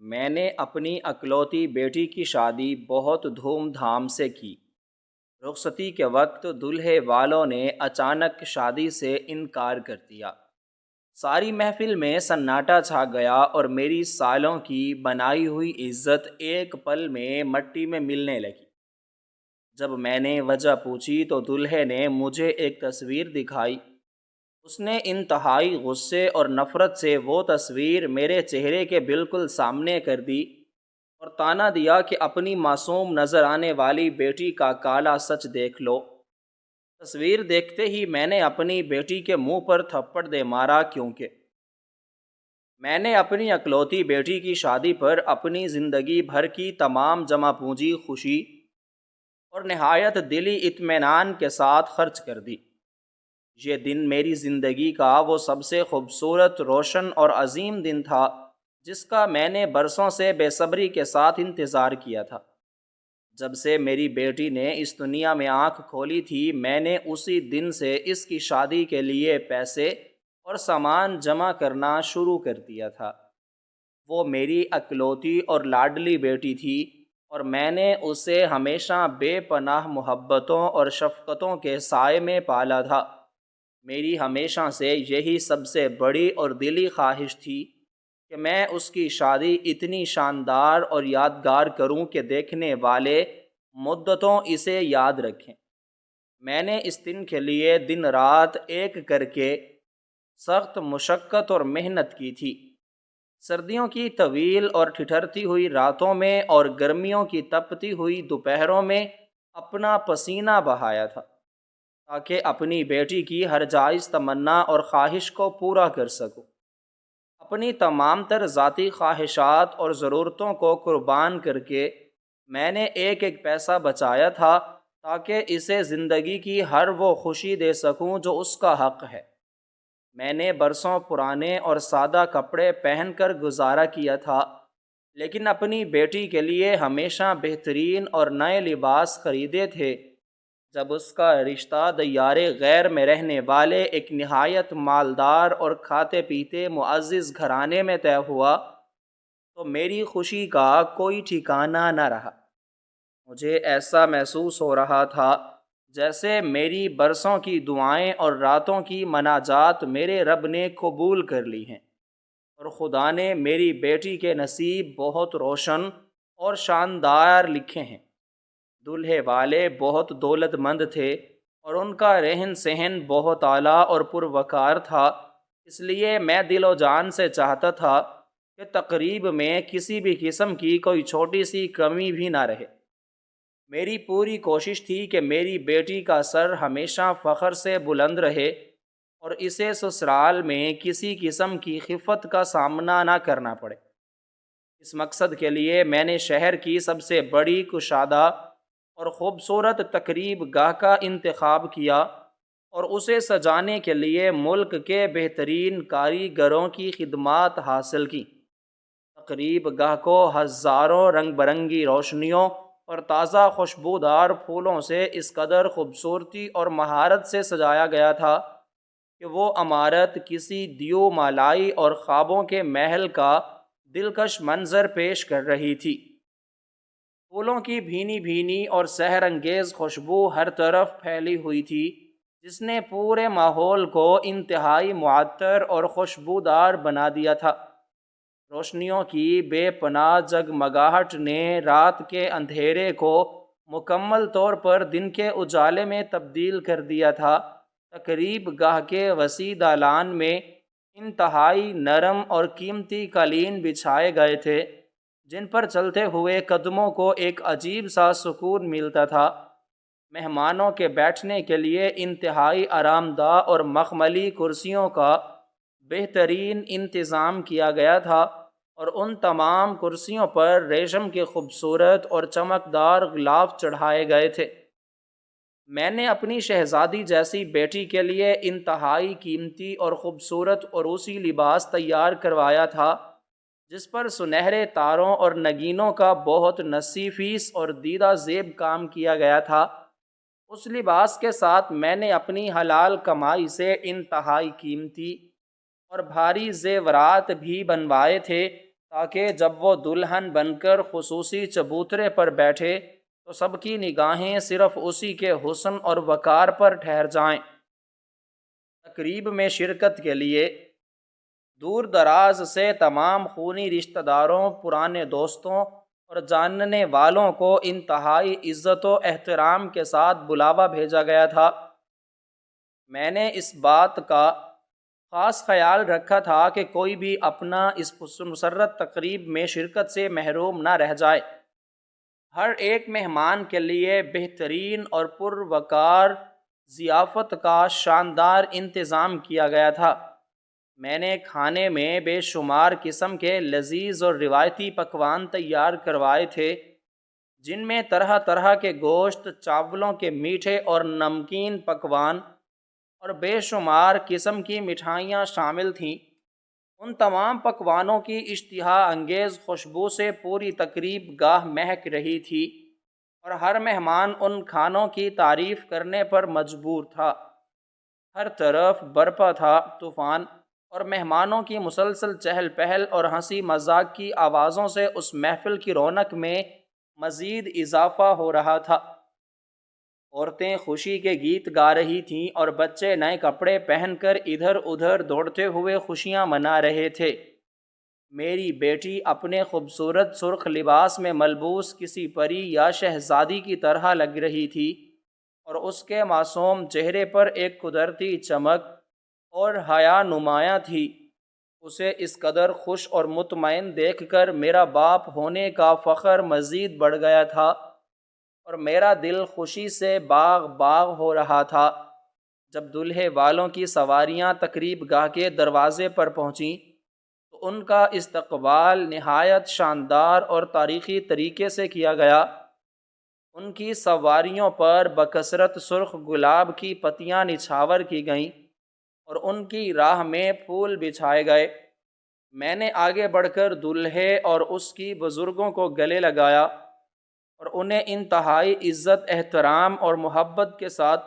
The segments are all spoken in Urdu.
میں نے اپنی اکلوتی بیٹی کی شادی بہت دھوم دھام سے کی۔ رخصتی کے وقت دولہے والوں نے اچانک شادی سے انکار کر دیا۔ ساری محفل میں سناٹا چھا گیا اور میری سالوں کی بنائی ہوئی عزت ایک پل میں مٹی میں ملنے لگی۔ جب میں نے وجہ پوچھی تو دولہے نے مجھے ایک تصویر دکھائی۔ اس نے انتہائی غصے اور نفرت سے وہ تصویر میرے چہرے کے بالکل سامنے کر دی اور طعنہ دیا کہ اپنی معصوم نظر آنے والی بیٹی کا کالا سچ دیکھ لو۔ تصویر دیکھتے ہی میں نے اپنی بیٹی کے منہ پر تھپڑ دے مارا، کیونکہ میں نے اپنی اکلوتی بیٹی کی شادی پر اپنی زندگی بھر کی تمام جمع پونجی خوشی اور نہایت دلی اطمینان کے ساتھ خرچ کر دی۔ یہ دن میری زندگی کا وہ سب سے خوبصورت، روشن اور عظیم دن تھا جس کا میں نے برسوں سے بے صبری کے ساتھ انتظار کیا تھا۔ جب سے میری بیٹی نے اس دنیا میں آنکھ کھولی تھی، میں نے اسی دن سے اس کی شادی کے لیے پیسے اور سامان جمع کرنا شروع کر دیا تھا۔ وہ میری اکلوتی اور لاڈلی بیٹی تھی اور میں نے اسے ہمیشہ بے پناہ محبتوں اور شفقتوں کے سائے میں پالا تھا۔ میری ہمیشہ سے یہی سب سے بڑی اور دلی خواہش تھی کہ میں اس کی شادی اتنی شاندار اور یادگار کروں کہ دیکھنے والے مدتوں اسے یاد رکھیں۔ میں نے اس دن کے لیے دن رات ایک کر کے سخت مشقت اور محنت کی تھی۔ سردیوں کی طویل اور ٹھٹھرتی ہوئی راتوں میں اور گرمیوں کی تپتی ہوئی دوپہروں میں اپنا پسینہ بہایا تھا تاکہ اپنی بیٹی کی ہر جائز تمنا اور خواہش کو پورا کر سکوں۔ اپنی تمام تر ذاتی خواہشات اور ضرورتوں کو قربان کر کے میں نے ایک ایک پیسہ بچایا تھا تاکہ اسے زندگی کی ہر وہ خوشی دے سکوں جو اس کا حق ہے۔ میں نے برسوں پرانے اور سادہ کپڑے پہن کر گزارا کیا تھا، لیکن اپنی بیٹی کے لیے ہمیشہ بہترین اور نئے لباس خریدے تھے۔ جب اس کا رشتہ دیار غیر میں رہنے والے ایک نہایت مالدار اور کھاتے پیتے معزز گھرانے میں طے ہوا تو میری خوشی کا کوئی ٹھکانہ نہ رہا۔ مجھے ایسا محسوس ہو رہا تھا جیسے میری برسوں کی دعائیں اور راتوں کی مناجات میرے رب نے قبول کر لی ہیں، اور خدا نے میری بیٹی کے نصیب بہت روشن اور شاندار لکھے ہیں۔ دولہے والے بہت دولت مند تھے اور ان کا رہن سہن بہت اعلیٰ اور پروقار تھا، اس لیے میں دل و جان سے چاہتا تھا کہ تقریب میں کسی بھی قسم کی کوئی چھوٹی سی کمی بھی نہ رہے۔ میری پوری کوشش تھی کہ میری بیٹی کا سر ہمیشہ فخر سے بلند رہے اور اسے سسرال میں کسی قسم کی خفت کا سامنا نہ کرنا پڑے۔ اس مقصد کے لیے میں نے شہر کی سب سے بڑی، کشادہ اور خوبصورت تقریب گاہ کا انتخاب کیا اور اسے سجانے کے لیے ملک کے بہترین کاریگروں کی خدمات حاصل کی۔ تقریب گاہ کو ہزاروں رنگ برنگی روشنیوں اور تازہ خوشبودار پھولوں سے اس قدر خوبصورتی اور مہارت سے سجایا گیا تھا کہ وہ عمارت کسی دیو مالائی اور خوابوں کے محل کا دلکش منظر پیش کر رہی تھی۔ پھولوں کی بھینی بھینی اور سحر انگیز خوشبو ہر طرف پھیلی ہوئی تھی، جس نے پورے ماحول کو انتہائی معطر اور خوشبودار بنا دیا تھا۔ روشنیوں کی بے پناہ جگمگاہٹ نے رات کے اندھیرے کو مکمل طور پر دن کے اجالے میں تبدیل کر دیا تھا۔ تقریب گاہ کے وسیع دالان میں انتہائی نرم اور قیمتی قالین بچھائے گئے تھے، جن پر چلتے ہوئے قدموں کو ایک عجیب سا سکون ملتا تھا۔ مہمانوں کے بیٹھنے کے لیے انتہائی آرام دہ اور مخملی کرسیوں کا بہترین انتظام کیا گیا تھا، اور ان تمام کرسیوں پر ریشم کے خوبصورت اور چمکدار غلاف چڑھائے گئے تھے۔ میں نے اپنی شہزادی جیسی بیٹی کے لیے انتہائی قیمتی اور خوبصورت عروسی لباس تیار کروایا تھا، جس پر سنہرے تاروں اور نگینوں کا بہت نصیفیس اور دیدہ زیب کام کیا گیا تھا۔ اس لباس کے ساتھ میں نے اپنی حلال کمائی سے انتہائی قیمتی اور بھاری زیورات بھی بنوائے تھے، تاکہ جب وہ دلہن بن کر خصوصی چبوترے پر بیٹھے تو سب کی نگاہیں صرف اسی کے حسن اور وقار پر ٹھہر جائیں۔ تقریب میں شرکت کے لیے دور دراز سے تمام خونی رشتہ داروں، پرانے دوستوں اور جاننے والوں کو انتہائی عزت و احترام کے ساتھ بلاوا بھیجا گیا تھا۔ میں نے اس بات کا خاص خیال رکھا تھا کہ کوئی بھی اپنا اس مسرت تقریب میں شرکت سے محروم نہ رہ جائے۔ ہر ایک مہمان کے لیے بہترین اور پروقار ضیافت کا شاندار انتظام کیا گیا تھا۔ میں نے کھانے میں بے شمار قسم کے لذیذ اور روایتی پکوان تیار کروائے تھے، جن میں طرح طرح کے گوشت، چاولوں کے میٹھے اور نمکین پکوان اور بے شمار قسم کی مٹھائیاں شامل تھیں۔ ان تمام پکوانوں کی اشتہا انگیز خوشبو سے پوری تقریب گاہ مہک رہی تھی اور ہر مہمان ان کھانوں کی تعریف کرنے پر مجبور تھا۔ ہر طرف برپا تھا طوفان، اور مہمانوں کی مسلسل چہل پہل اور ہنسی مذاق کی آوازوں سے اس محفل کی رونق میں مزید اضافہ ہو رہا تھا۔ عورتیں خوشی کے گیت گا رہی تھیں اور بچے نئے کپڑے پہن کر ادھر ادھر دوڑتے ہوئے خوشیاں منا رہے تھے۔ میری بیٹی اپنے خوبصورت سرخ لباس میں ملبوس کسی پری یا شہزادی کی طرح لگ رہی تھی، اور اس کے معصوم چہرے پر ایک قدرتی چمک اور حیا نمایاں تھی۔ اسے اس قدر خوش اور مطمئن دیکھ کر میرا باپ ہونے کا فخر مزید بڑھ گیا تھا، اور میرا دل خوشی سے باغ باغ ہو رہا تھا۔ جب دولہے والوں کی سواریاں تقریب گاہ کے دروازے پر پہنچیں تو ان کا استقبال نہایت شاندار اور تاریخی طریقے سے کیا گیا۔ ان کی سواریوں پر بکثرت سرخ گلاب کی پتیاں نچھاور کی گئیں اور ان کی راہ میں پھول بچھائے گئے۔ میں نے آگے بڑھ کر دولہے اور اس کی بزرگوں کو گلے لگایا اور انہیں انتہائی عزت، احترام اور محبت کے ساتھ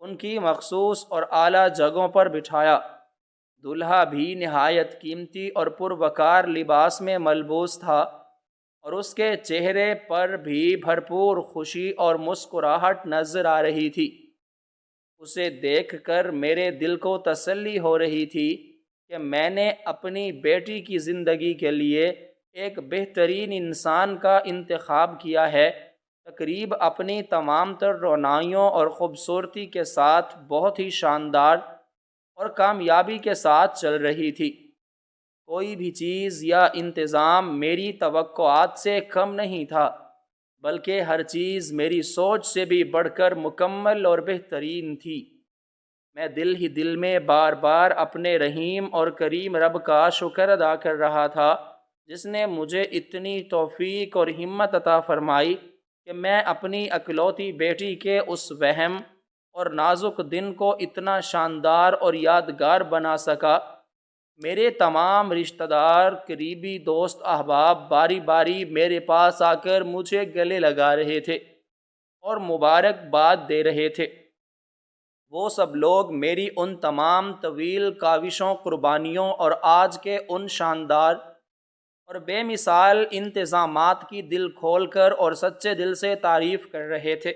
ان کی مخصوص اور اعلیٰ جگہوں پر بٹھایا۔ دولہا بھی نہایت قیمتی اور پروقار لباس میں ملبوس تھا، اور اس کے چہرے پر بھی بھرپور خوشی اور مسکراہٹ نظر آ رہی تھی۔ اسے دیکھ کر میرے دل کو تسلی ہو رہی تھی کہ میں نے اپنی بیٹی کی زندگی کے لیے ایک بہترین انسان کا انتخاب کیا ہے۔ تقریب اپنی تمام تر رونائیوں اور خوبصورتی کے ساتھ بہت ہی شاندار اور کامیابی کے ساتھ چل رہی تھی۔ کوئی بھی چیز یا انتظام میری توقعات سے کم نہیں تھا، بلکہ ہر چیز میری سوچ سے بھی بڑھ کر مکمل اور بہترین تھی۔ میں دل ہی دل میں بار بار اپنے رحیم اور کریم رب کا شکر ادا کر رہا تھا، جس نے مجھے اتنی توفیق اور ہمت عطا فرمائی کہ میں اپنی اکلوتی بیٹی کے اس وہم اور نازک دن کو اتنا شاندار اور یادگار بنا سکا۔ میرے تمام رشتہ دار، قریبی دوست، احباب باری باری میرے پاس آ کر مجھے گلے لگا رہے تھے اور مبارکباد دے رہے تھے۔ وہ سب لوگ میری ان تمام طویل کاوشوں، قربانیوں اور آج کے ان شاندار اور بے مثال انتظامات کی دل کھول کر اور سچے دل سے تعریف کر رہے تھے۔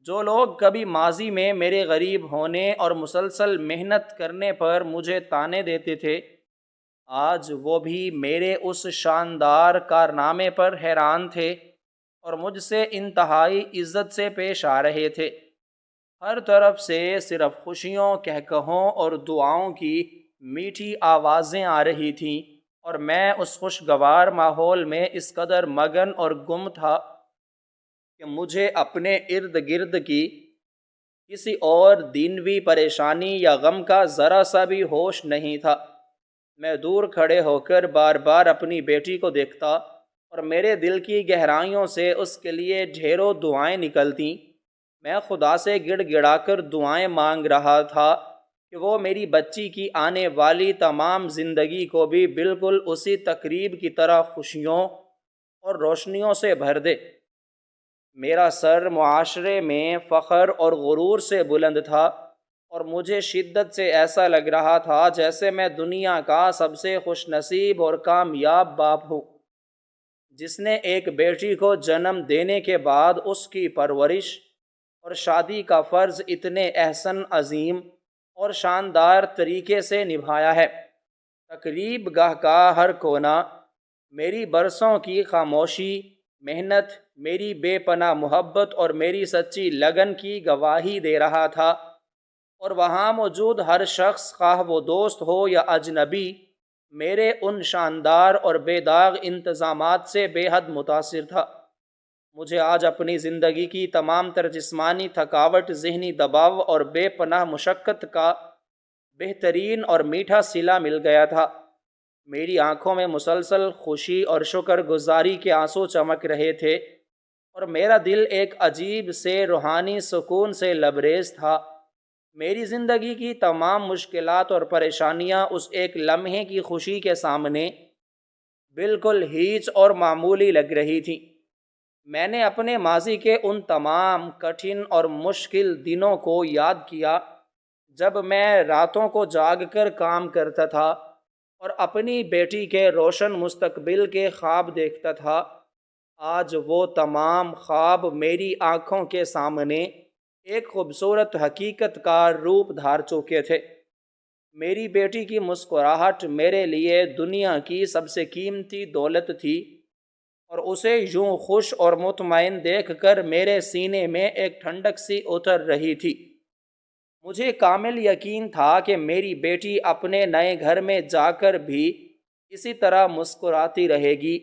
جو لوگ کبھی ماضی میں میرے غریب ہونے اور مسلسل محنت کرنے پر مجھے طعنے دیتے تھے، آج وہ بھی میرے اس شاندار کارنامے پر حیران تھے اور مجھ سے انتہائی عزت سے پیش آ رہے تھے۔ ہر طرف سے صرف خوشیوں، کہکہوں اور دعاؤں کی میٹھی آوازیں آ رہی تھیں، اور میں اس خوشگوار ماحول میں اس قدر مگن اور گم تھا کہ مجھے اپنے ارد گرد کی کسی اور دنیوی پریشانی یا غم کا ذرا سا بھی ہوش نہیں تھا۔ میں دور کھڑے ہو کر بار بار اپنی بیٹی کو دیکھتا اور میرے دل کی گہرائیوں سے اس کے لیے ڈھیروں دعائیں نکلتیں۔ میں خدا سے گڑ گڑا کر دعائیں مانگ رہا تھا کہ وہ میری بچی کی آنے والی تمام زندگی کو بھی بالکل اسی تقریب کی طرح خوشیوں اور روشنیوں سے بھر دے۔ میرا سر معاشرے میں فخر اور غرور سے بلند تھا، اور مجھے شدت سے ایسا لگ رہا تھا جیسے میں دنیا کا سب سے خوش نصیب اور کامیاب باپ ہوں، جس نے ایک بیٹی کو جنم دینے کے بعد اس کی پرورش اور شادی کا فرض اتنے احسن، عظیم اور شاندار طریقے سے نبھایا ہے۔ تقریب گاہ کا ہر کونا میری برسوں کی خاموشی، محنت، میری بے پناہ محبت اور میری سچی لگن کی گواہی دے رہا تھا، اور وہاں موجود ہر شخص، خواہ وہ دوست ہو یا اجنبی، میرے ان شاندار اور بے داغ انتظامات سے بے حد متاثر تھا۔ مجھے آج اپنی زندگی کی تمام تر جسمانی تھکاوٹ، ذہنی دباؤ اور بے پناہ مشقت کا بہترین اور میٹھا صلہ مل گیا تھا۔ میری آنکھوں میں مسلسل خوشی اور شکر گزاری کے آنسو چمک رہے تھے، اور میرا دل ایک عجیب سے روحانی سکون سے لبریز تھا۔ میری زندگی کی تمام مشکلات اور پریشانیاں اس ایک لمحے کی خوشی کے سامنے بالکل ہیچ اور معمولی لگ رہی تھیں۔ میں نے اپنے ماضی کے ان تمام کٹھن اور مشکل دنوں کو یاد کیا جب میں راتوں کو جاگ کر کام کرتا تھا اور اپنی بیٹی کے روشن مستقبل کے خواب دیکھتا تھا۔ آج وہ تمام خواب میری آنکھوں کے سامنے ایک خوبصورت حقیقت کا روپ دھار چکے تھے۔ میری بیٹی کی مسکراہٹ میرے لیے دنیا کی سب سے قیمتی دولت تھی، اور اسے یوں خوش اور مطمئن دیکھ کر میرے سینے میں ایک ٹھنڈک سی اتر رہی تھی۔ مجھے کامل یقین تھا کہ میری بیٹی اپنے نئے گھر میں جا کر بھی اسی طرح مسکراتی رہے گی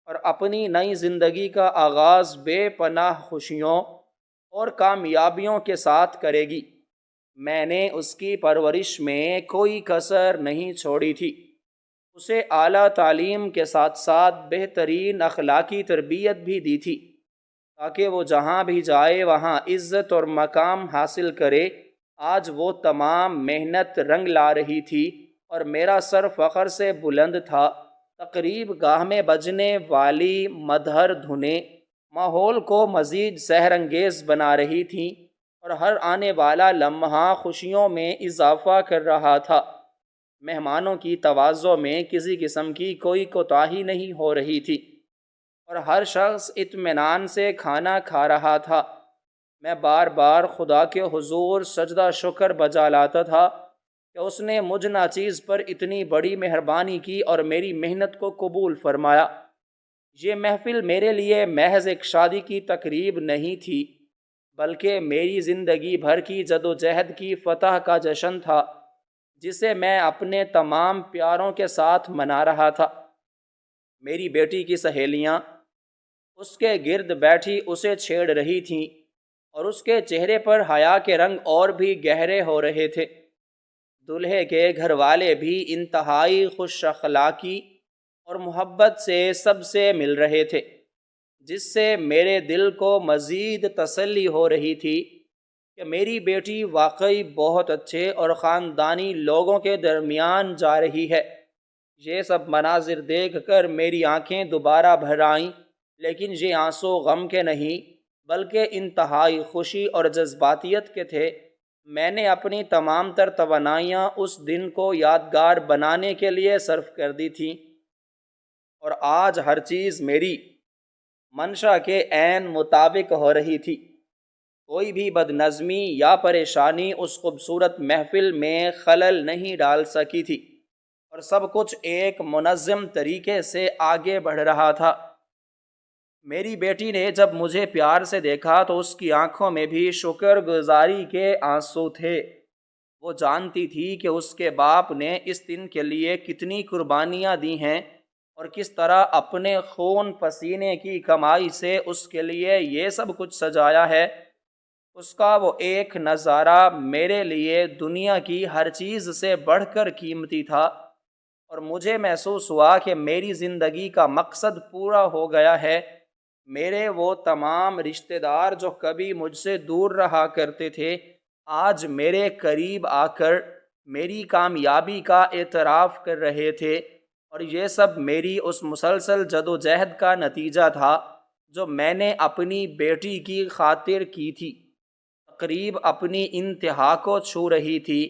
اور اپنی نئی زندگی کا آغاز بے پناہ خوشیوں اور کامیابیوں کے ساتھ کرے گی۔ میں نے اس کی پرورش میں کوئی کسر نہیں چھوڑی تھی۔ اسے اعلیٰ تعلیم کے ساتھ ساتھ بہترین اخلاقی تربیت بھی دی تھی، تاکہ وہ جہاں بھی جائے وہاں عزت اور مقام حاصل کرے۔ آج وہ تمام محنت رنگ لا رہی تھی، اور میرا سر فخر سے بلند تھا۔ تقریب گاہ میں بجنے والی مدھر دھنیں ماحول کو مزید سحر انگیز بنا رہی تھیں، اور ہر آنے والا لمحہ خوشیوں میں اضافہ کر رہا تھا۔ مہمانوں کی تواضع میں کسی قسم کی کوئی کوتاہی نہیں ہو رہی تھی، اور ہر شخص اطمینان سے کھانا کھا رہا تھا۔ میں بار بار خدا کے حضور سجدہ شکر بجا لاتا تھا کہ اس نے مجھ ناچیز پر اتنی بڑی مہربانی کی اور میری محنت کو قبول فرمایا۔ یہ محفل میرے لیے محض ایک شادی کی تقریب نہیں تھی، بلکہ میری زندگی بھر کی جدوجہد کی فتح کا جشن تھا، جسے میں اپنے تمام پیاروں کے ساتھ منا رہا تھا۔ میری بیٹی کی سہیلیاں اس کے گرد بیٹھی اسے چھیڑ رہی تھیں، اور اس کے چہرے پر حیا کے رنگ اور بھی گہرے ہو رہے تھے۔ دولہے کے گھر والے بھی انتہائی خوش اخلاقی اور محبت سے سب سے مل رہے تھے، جس سے میرے دل کو مزید تسلی ہو رہی تھی کہ میری بیٹی واقعی بہت اچھے اور خاندانی لوگوں کے درمیان جا رہی ہے۔ یہ سب مناظر دیکھ کر میری آنکھیں دوبارہ بھر آئیں، لیکن یہ آنسو غم کے نہیں بلکہ انتہائی خوشی اور جذباتیت کے تھے۔ میں نے اپنی تمام تر توانائیاں اس دن کو یادگار بنانے کے لیے صرف کر دی تھیں، اور آج ہر چیز میری منشا کے عین مطابق ہو رہی تھی۔ کوئی بھی بدنظمی یا پریشانی اس خوبصورت محفل میں خلل نہیں ڈال سکی تھی، اور سب کچھ ایک منظم طریقے سے آگے بڑھ رہا تھا۔ میری بیٹی نے جب مجھے پیار سے دیکھا تو اس کی آنکھوں میں بھی شکر گزاری کے آنسو تھے۔ وہ جانتی تھی کہ اس کے باپ نے اس دن کے لیے کتنی قربانیاں دی ہیں، اور کس طرح اپنے خون پسینے کی کمائی سے اس کے لیے یہ سب کچھ سجایا ہے۔ اس کا وہ ایک نظارہ میرے لیے دنیا کی ہر چیز سے بڑھ کر قیمتی تھا، اور مجھے محسوس ہوا کہ میری زندگی کا مقصد پورا ہو گیا ہے۔ میرے وہ تمام رشتہ دار جو کبھی مجھ سے دور رہا کرتے تھے، آج میرے قریب آ کر میری کامیابی کا اعتراف کر رہے تھے، اور یہ سب میری اس مسلسل جدوجہد کا نتیجہ تھا جو میں نے اپنی بیٹی کی خاطر کی تھی۔ تقریب اپنی انتہا کو چھو رہی تھی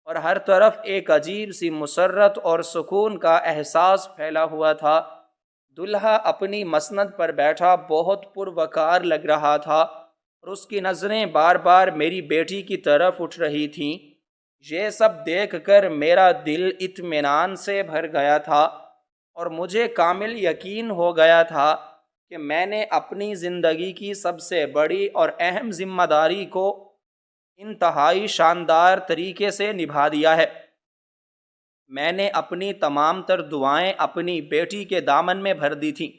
اور ہر طرف ایک عجیب سی مسرت اور سکون کا احساس پھیلا ہوا تھا۔ دلہا اپنی مسند پر بیٹھا بہت پروقار لگ رہا تھا اور اس کی نظریں بار بار میری بیٹی کی طرف اٹھ رہی تھیں۔ یہ سب دیکھ کر میرا دل اطمینان سے بھر گیا تھا اور مجھے کامل یقین ہو گیا تھا کہ میں نے اپنی زندگی کی سب سے بڑی اور اہم ذمہ داری کو انتہائی شاندار طریقے سے نبھا دیا ہے۔ میں نے اپنی تمام تر دعائیں اپنی بیٹی کے دامن میں بھر دی تھیں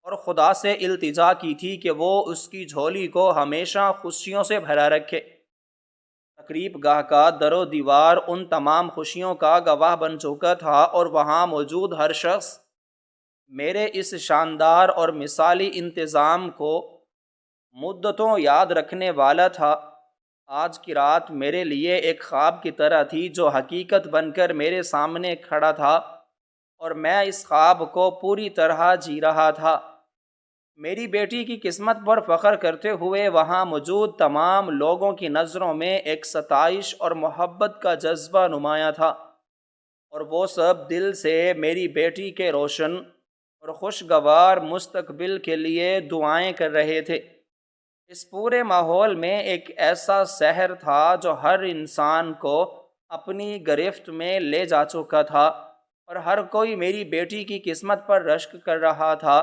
اور خدا سے التجا کی تھی کہ وہ اس کی جھولی کو ہمیشہ خوشیوں سے بھرا رکھے۔ تقریب گاہ کا در و دیوار ان تمام خوشیوں کا گواہ بن چکا تھا اور وہاں موجود ہر شخص میرے اس شاندار اور مثالی انتظام کو مدتوں یاد رکھنے والا تھا۔ آج کی رات میرے لیے ایک خواب کی طرح تھی جو حقیقت بن کر میرے سامنے کھڑا تھا اور میں اس خواب کو پوری طرح جی رہا تھا۔ میری بیٹی کی قسمت پر فخر کرتے ہوئے وہاں موجود تمام لوگوں کی نظروں میں ایک ستائش اور محبت کا جذبہ نمایاں تھا اور وہ سب دل سے میری بیٹی کے روشن اور خوشگوار مستقبل کے لیے دعائیں کر رہے تھے۔ اس پورے ماحول میں ایک ایسا سحر تھا جو ہر انسان کو اپنی گرفت میں لے جا چکا تھا اور ہر کوئی میری بیٹی کی قسمت پر رشک کر رہا تھا۔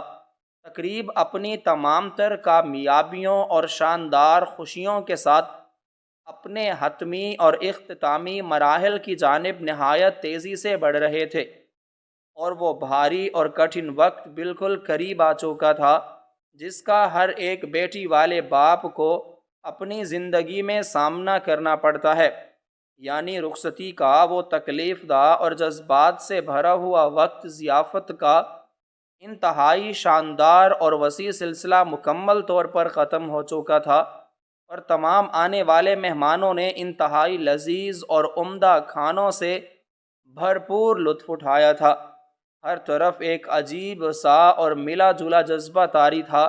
تقریب اپنی تمام تر کامیابیوں اور شاندار خوشیوں کے ساتھ اپنے حتمی اور اختتامی مراحل کی جانب نہایت تیزی سے بڑھ رہے تھے اور وہ بھاری اور کٹھن وقت بالکل قریب آ چکا تھا جس کا ہر ایک بیٹی والے باپ کو اپنی زندگی میں سامنا کرنا پڑتا ہے، یعنی رخصتی کا وہ تکلیف دہ اور جذبات سے بھرا ہوا وقت۔ ضیافت کا انتہائی شاندار اور وسیع سلسلہ مکمل طور پر ختم ہو چکا تھا اور تمام آنے والے مہمانوں نے انتہائی لذیذ اور عمدہ کھانوں سے بھرپور لطف اٹھایا تھا۔ ہر طرف ایک عجیب سا اور ملا جلا جذبہ طاری تھا،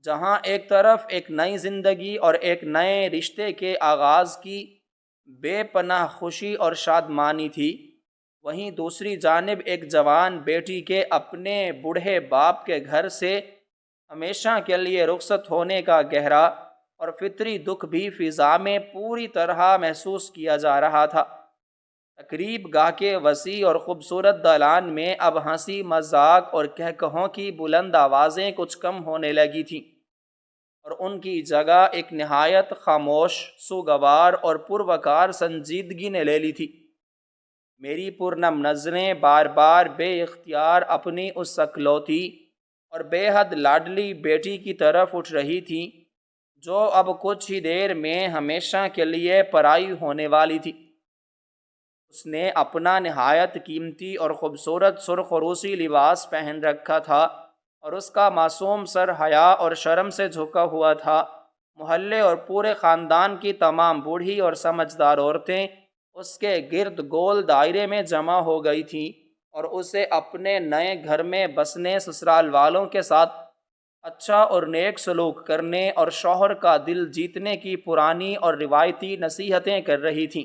جہاں ایک طرف ایک نئی زندگی اور ایک نئے رشتے کے آغاز کی بے پناہ خوشی اور شادمانی تھی، وہیں دوسری جانب ایک جوان بیٹی کے اپنے بوڑھے باپ کے گھر سے ہمیشہ کے لیے رخصت ہونے کا گہرا اور فطری دکھ بھی فضا میں پوری طرح محسوس کیا جا رہا تھا۔ تقریب گاہ کے وسیع اور خوبصورت دالان میں اب ہنسی مذاق اور کہکہوں کی بلند آوازیں کچھ کم ہونے لگی تھیں اور ان کی جگہ ایک نہایت خاموش، سوگوار اور پروقار سنجیدگی نے لے لی تھی۔ میری پرنم نظریں بار بار بے اختیار اپنی اس اکلوتی اور بے حد لاڈلی بیٹی کی طرف اٹھ رہی تھیں جو اب کچھ ہی دیر میں ہمیشہ کے لیے پرائی ہونے والی تھی۔ اس نے اپنا نہایت قیمتی اور خوبصورت سرخ روسی لباس پہن رکھا تھا اور اس کا معصوم سر حیا اور شرم سے جھکا ہوا تھا۔ محلے اور پورے خاندان کی تمام بوڑھی اور سمجھدار عورتیں اس کے گرد گول دائرے میں جمع ہو گئی تھیں اور اسے اپنے نئے گھر میں بسنے، سسرال والوں کے ساتھ اچھا اور نیک سلوک کرنے اور شوہر کا دل جیتنے کی پرانی اور روایتی نصیحتیں کر رہی تھیں۔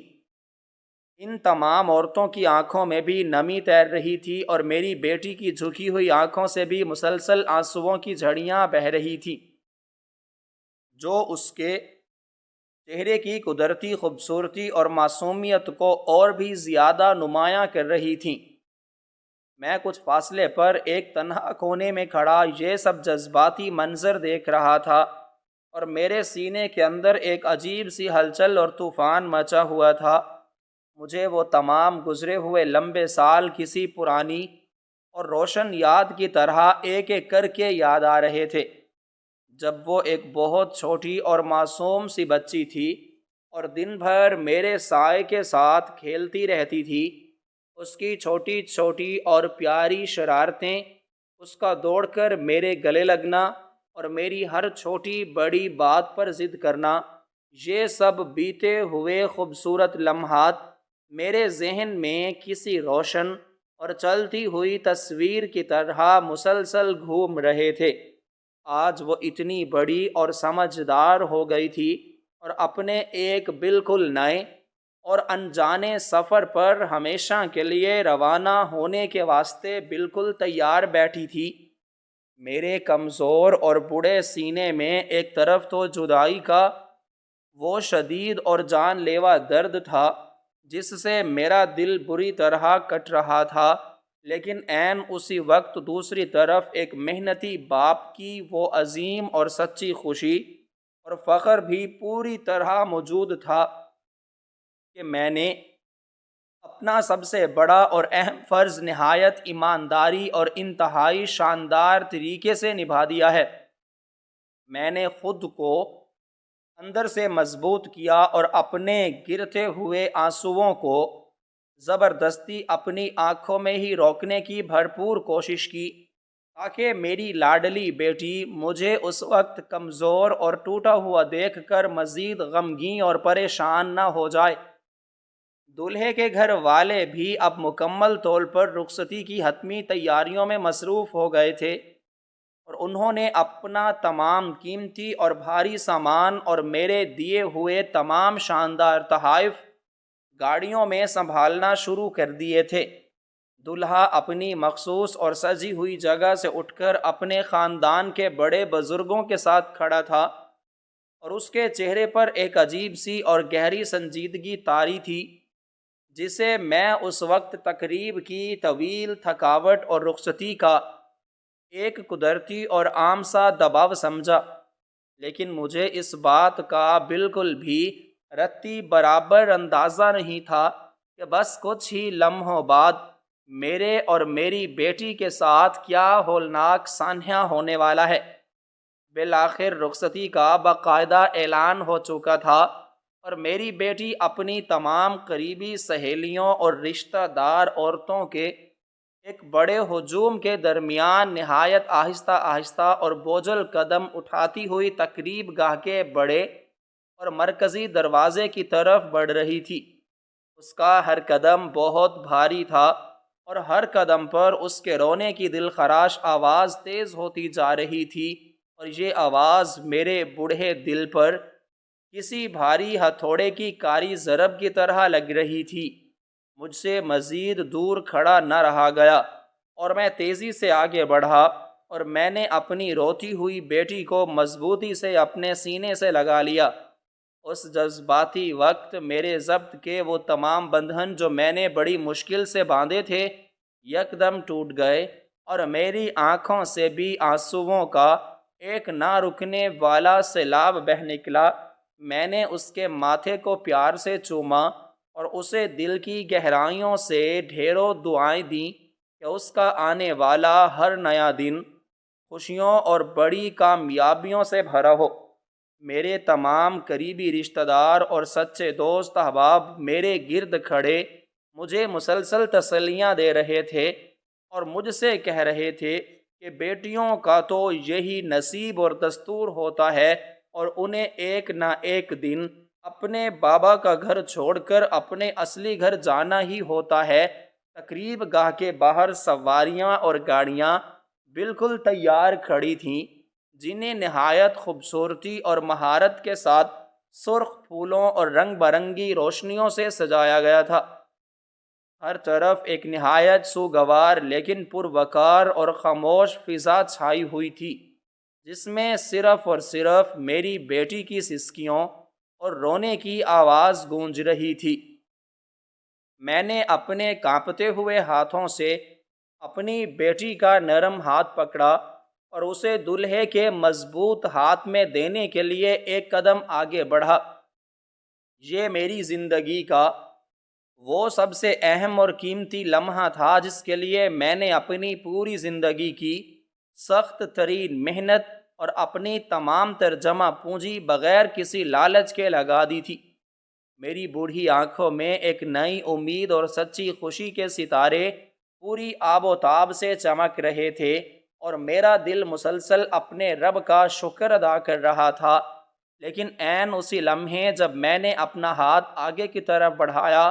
ان تمام عورتوں کی آنکھوں میں بھی نمی تیر رہی تھی اور میری بیٹی کی جھکی ہوئی آنکھوں سے بھی مسلسل آنسوؤں کی جھڑیاں بہہ رہی تھیں جو اس کے چہرے کی قدرتی خوبصورتی اور معصومیت کو اور بھی زیادہ نمایاں کر رہی تھیں۔ میں کچھ فاصلے پر ایک تنہا کونے میں کھڑا یہ سب جذباتی منظر دیکھ رہا تھا اور میرے سینے کے اندر ایک عجیب سی ہلچل اور طوفان مچا ہوا تھا۔ مجھے وہ تمام گزرے ہوئے لمبے سال کسی پرانی اور روشن یاد کی طرح ایک ایک کر کے یاد آ رہے تھے، جب وہ ایک بہت چھوٹی اور معصوم سی بچی تھی اور دن بھر میرے سائے کے ساتھ کھیلتی رہتی تھی۔ اس کی چھوٹی چھوٹی اور پیاری شرارتیں، اس کا دوڑ کر میرے گلے لگنا اور میری ہر چھوٹی بڑی بات پر ضد کرنا، یہ سب بیتے ہوئے خوبصورت لمحات میرے ذہن میں کسی روشن اور چلتی ہوئی تصویر کی طرح مسلسل گھوم رہے تھے۔ آج وہ اتنی بڑی اور سمجھدار ہو گئی تھی اور اپنے ایک بالکل نئے اور انجانے سفر پر ہمیشہ کے لیے روانہ ہونے کے واسطے بالکل تیار بیٹھی تھی۔ میرے کمزور اور بوڑھے سینے میں ایک طرف تو جدائی کا وہ شدید اور جان لیوا درد تھا جس سے میرا دل بری طرح کٹ رہا تھا، لیکن عین اسی وقت دوسری طرف ایک محنتی باپ کی وہ عظیم اور سچی خوشی اور فخر بھی پوری طرح موجود تھا کہ میں نے اپنا سب سے بڑا اور اہم فرض نہایت ایمانداری اور انتہائی شاندار طریقے سے نبھا دیا ہے۔ میں نے خود کو اندر سے مضبوط کیا اور اپنے گرتے ہوئے آنسوؤں کو زبردستی اپنی آنکھوں میں ہی روکنے کی بھرپور کوشش کی تاکہ میری لاڈلی بیٹی مجھے اس وقت کمزور اور ٹوٹا ہوا دیکھ کر مزید غمگین اور پریشان نہ ہو جائے۔ دولہے کے گھر والے بھی اب مکمل طور پر رخصتی کی حتمی تیاریوں میں مصروف ہو گئے تھے، اور انہوں نے اپنا تمام قیمتی اور بھاری سامان اور میرے دیے ہوئے تمام شاندار تحائف گاڑیوں میں سنبھالنا شروع کر دیے تھے۔ دلہا اپنی مخصوص اور سجی ہوئی جگہ سے اٹھ کر اپنے خاندان کے بڑے بزرگوں کے ساتھ کھڑا تھا، اور اس کے چہرے پر ایک عجیب سی اور گہری سنجیدگی طاری تھی جسے میں اس وقت تقریب کی طویل تھکاوٹ اور رخصتی کا ایک قدرتی اور عام سا دباؤ سمجھا، لیکن مجھے اس بات کا بالکل بھی رتی برابر اندازہ نہیں تھا کہ بس کچھ ہی لمحوں بعد میرے اور میری بیٹی کے ساتھ کیا ہولناک سانحہ ہونے والا ہے۔ بالآخر رخصتی کا باقاعدہ اعلان ہو چکا تھا، اور میری بیٹی اپنی تمام قریبی سہیلیوں اور رشتہ دار عورتوں کے ایک بڑے ہجوم کے درمیان نہایت آہستہ آہستہ اور بوجھل قدم اٹھاتی ہوئی تقریب گاہ کے بڑے اور مرکزی دروازے کی طرف بڑھ رہی تھی۔ اس کا ہر قدم بہت بھاری تھا، اور ہر قدم پر اس کے رونے کی دلخراش آواز تیز ہوتی جا رہی تھی، اور یہ آواز میرے بوڑھے دل پر کسی بھاری ہتھوڑے کی کاری ضرب کی طرح لگ رہی تھی۔ مجھ سے مزید دور کھڑا نہ رہا گیا، اور میں تیزی سے آگے بڑھا، اور میں نے اپنی روتی ہوئی بیٹی کو مضبوطی سے اپنے سینے سے لگا لیا۔ اس جذباتی وقت میرے ضبط کے وہ تمام بندھن جو میں نے بڑی مشکل سے باندھے تھے یکدم ٹوٹ گئے، اور میری آنکھوں سے بھی آنسوؤں کا ایک نہ رکنے والا سیلاب بہہ نکلا۔ میں نے اس کے ماتھے کو پیار سے چوما اور اسے دل کی گہرائیوں سے ڈھیروں دعائیں دیں کہ اس کا آنے والا ہر نیا دن خوشیوں اور بڑی کامیابیوں سے بھرا ہو۔ میرے تمام قریبی رشتہ دار اور سچے دوست احباب میرے گرد کھڑے مجھے مسلسل تسلیاں دے رہے تھے، اور مجھ سے کہہ رہے تھے کہ بیٹیوں کا تو یہی نصیب اور دستور ہوتا ہے، اور انہیں ایک نہ ایک دن اپنے بابا کا گھر چھوڑ کر اپنے اصلی گھر جانا ہی ہوتا ہے۔ تقریب گاہ کے باہر سواریاں اور گاڑیاں بالکل تیار کھڑی تھیں، جنہیں نہایت خوبصورتی اور مہارت کے ساتھ سرخ پھولوں اور رنگ برنگی روشنیوں سے سجایا گیا تھا۔ ہر طرف ایک نہایت سوگوار لیکن پروقار اور خاموش فضا چھائی ہوئی تھی، جس میں صرف اور صرف میری بیٹی کی سسکیوں اور رونے کی آواز گونج رہی تھی۔ میں نے اپنے کانپتے ہوئے ہاتھوں سے اپنی بیٹی کا نرم ہاتھ پکڑا اور اسے دلہے کے مضبوط ہاتھ میں دینے کے لیے ایک قدم آگے بڑھا۔ یہ میری زندگی کا وہ سب سے اہم اور قیمتی لمحہ تھا جس کے لیے میں نے اپنی پوری زندگی کی سخت ترین محنت اور اپنی تمام تر جمع پونجی بغیر کسی لالچ کے لگا دی تھی۔ میری بوڑھی آنکھوں میں ایک نئی امید اور سچی خوشی کے ستارے پوری آب و تاب سے چمک رہے تھے، اور میرا دل مسلسل اپنے رب کا شکر ادا کر رہا تھا، لیکن عین اسی لمحے جب میں نے اپنا ہاتھ آگے کی طرف بڑھایا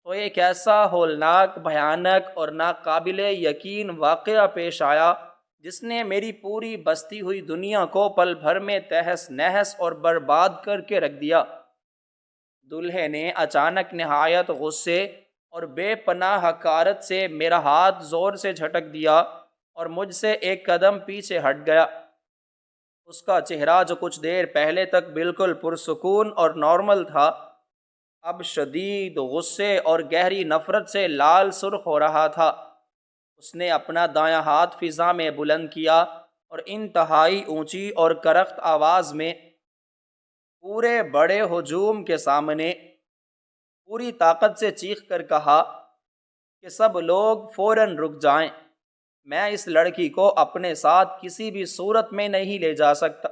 تو ایک ایسا ہولناک، بھیانک اور ناقابل یقین واقعہ پیش آیا جس نے میری پوری بستی ہوئی دنیا کو پل بھر میں تہس نہس اور برباد کر کے رکھ دیا۔ دولہے نے اچانک نہایت غصے اور بے پناہ حقارت سے میرا ہاتھ زور سے جھٹک دیا اور مجھ سے ایک قدم پیچھے ہٹ گیا۔ اس کا چہرہ جو کچھ دیر پہلے تک بالکل پرسکون اور نارمل تھا، اب شدید غصے اور گہری نفرت سے لال سرخ ہو رہا تھا۔ اس نے اپنا دایاں ہاتھ فضا میں بلند کیا اور انتہائی اونچی اور کرخت آواز میں پورے بڑے ہجوم کے سامنے پوری طاقت سے چیخ کر کہا کہ سب لوگ فوراً رک جائیں، میں اس لڑکی کو اپنے ساتھ کسی بھی صورت میں نہیں لے جا سکتا،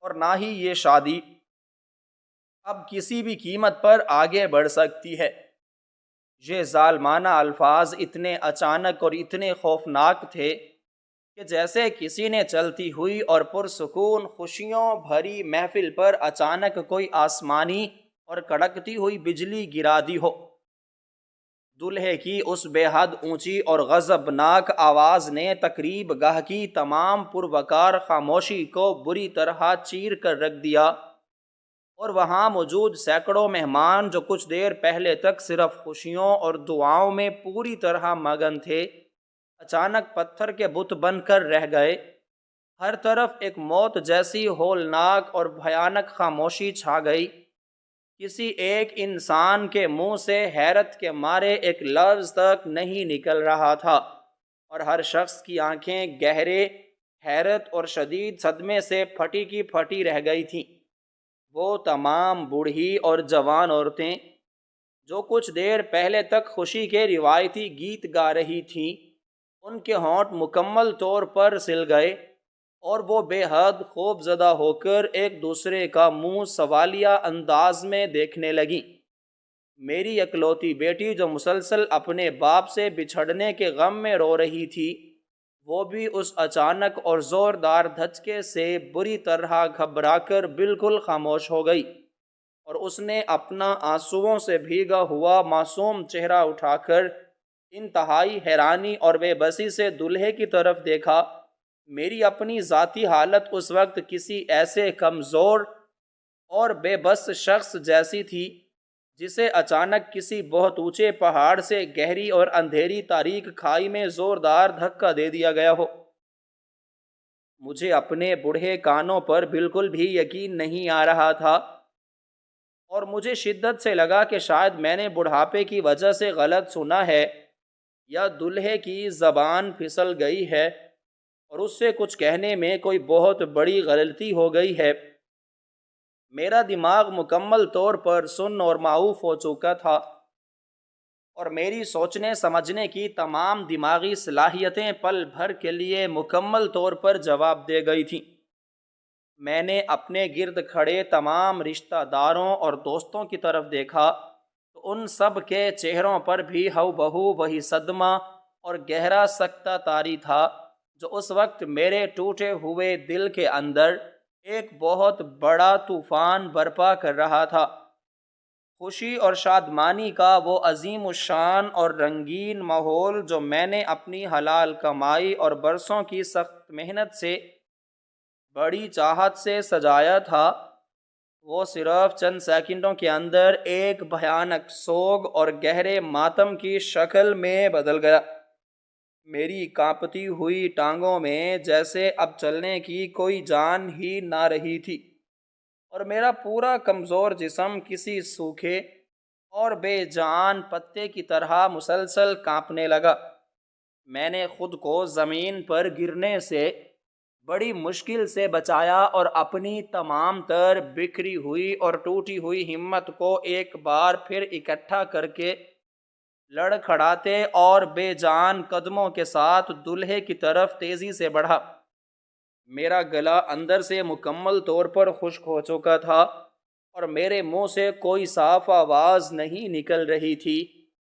اور نہ ہی یہ شادی اب کسی بھی قیمت پر آگے بڑھ سکتی ہے۔ یہ ظالمانہ الفاظ اتنے اچانک اور اتنے خوفناک تھے کہ جیسے کسی نے چلتی ہوئی اور پرسکون خوشیوں بھری محفل پر اچانک کوئی آسمانی اور کڑکتی ہوئی بجلی گرا دی ہو۔ دولہے کی اس بے حد اونچی اور غضبناک آواز نے تقریب گاہ کی تمام پروقار خاموشی کو بری طرح چیر کر رکھ دیا، اور وہاں موجود سینکڑوں مہمان جو کچھ دیر پہلے تک صرف خوشیوں اور دعاؤں میں پوری طرح مگن تھے، اچانک پتھر کے بت بن کر رہ گئے۔ ہر طرف ایک موت جیسی ہولناک اور بھیانک خاموشی چھا گئی۔ کسی ایک انسان کے منہ سے حیرت کے مارے ایک لفظ تک نہیں نکل رہا تھا، اور ہر شخص کی آنکھیں گہرے حیرت اور شدید صدمے سے پھٹی کی پھٹی رہ گئی تھیں۔ وہ تمام بوڑھی اور جوان عورتیں جو کچھ دیر پہلے تک خوشی کے روایتی گیت گا رہی تھیں، ان کے ہونٹ مکمل طور پر سل گئے، اور وہ بے حد خوف زدہ ہو کر ایک دوسرے کا منہ سوالیہ انداز میں دیکھنے لگیں۔ میری اکلوتی بیٹی جو مسلسل اپنے باپ سے بچھڑنے کے غم میں رو رہی تھی، وہ بھی اس اچانک اور زوردار دھچکے سے بری طرح گھبرا کر بالکل خاموش ہو گئی، اور اس نے اپنا آنسوؤں سے بھیگا ہوا معصوم چہرہ اٹھا کر انتہائی حیرانی اور بے بسی سے دولہے کی طرف دیکھا۔ میری اپنی ذاتی حالت اس وقت کسی ایسے کمزور اور بے بس شخص جیسی تھی جسے اچانک کسی بہت اونچے پہاڑ سے گہری اور اندھیری تاریک کھائی میں زوردار دھکا دے دیا گیا ہو۔ مجھے اپنے بوڑھے کانوں پر بالکل بھی یقین نہیں آ رہا تھا، اور مجھے شدت سے لگا کہ شاید میں نے بڑھاپے کی وجہ سے غلط سنا ہے، یا دولہے کی زبان پھسل گئی ہے اور اس سے کچھ کہنے میں کوئی بہت بڑی غلطی ہو گئی ہے۔ میرا دماغ مکمل طور پر سن اور معوف ہو چکا تھا، اور میری سوچنے سمجھنے کی تمام دماغی صلاحیتیں پل بھر کے لیے مکمل طور پر جواب دے گئی تھیں۔ میں نے اپنے گرد کھڑے تمام رشتہ داروں اور دوستوں کی طرف دیکھا تو ان سب کے چہروں پر بھی ہو بہو وہی صدمہ اور گہرا سکتہ طاری تھا جو اس وقت میرے ٹوٹے ہوئے دل کے اندر ایک بہت بڑا طوفان برپا کر رہا تھا۔ خوشی اور شادمانی کا وہ عظیم الشان اور رنگین ماحول جو میں نے اپنی حلال کمائی اور برسوں کی سخت محنت سے بڑی چاہت سے سجایا تھا، وہ صرف چند سیکنڈوں کے اندر ایک بھیانک سوگ اور گہرے ماتم کی شکل میں بدل گیا۔ میری کانپتی ہوئی ٹانگوں میں جیسے اب چلنے کی کوئی جان ہی نہ رہی تھی، اور میرا پورا کمزور جسم کسی سوکھے اور بے جان پتے کی طرح مسلسل کانپنے لگا۔ میں نے خود کو زمین پر گرنے سے بڑی مشکل سے بچایا اور اپنی تمام تر بکھری ہوئی اور ٹوٹی ہوئی ہمت کو ایک بار پھر اکٹھا کر کے لڑکھڑاتے اور بے جان قدموں کے ساتھ دولہے کی طرف تیزی سے بڑھا۔ میرا گلا اندر سے مکمل طور پر خشک ہو چکا تھا، اور میرے منہ سے کوئی صاف آواز نہیں نکل رہی تھی۔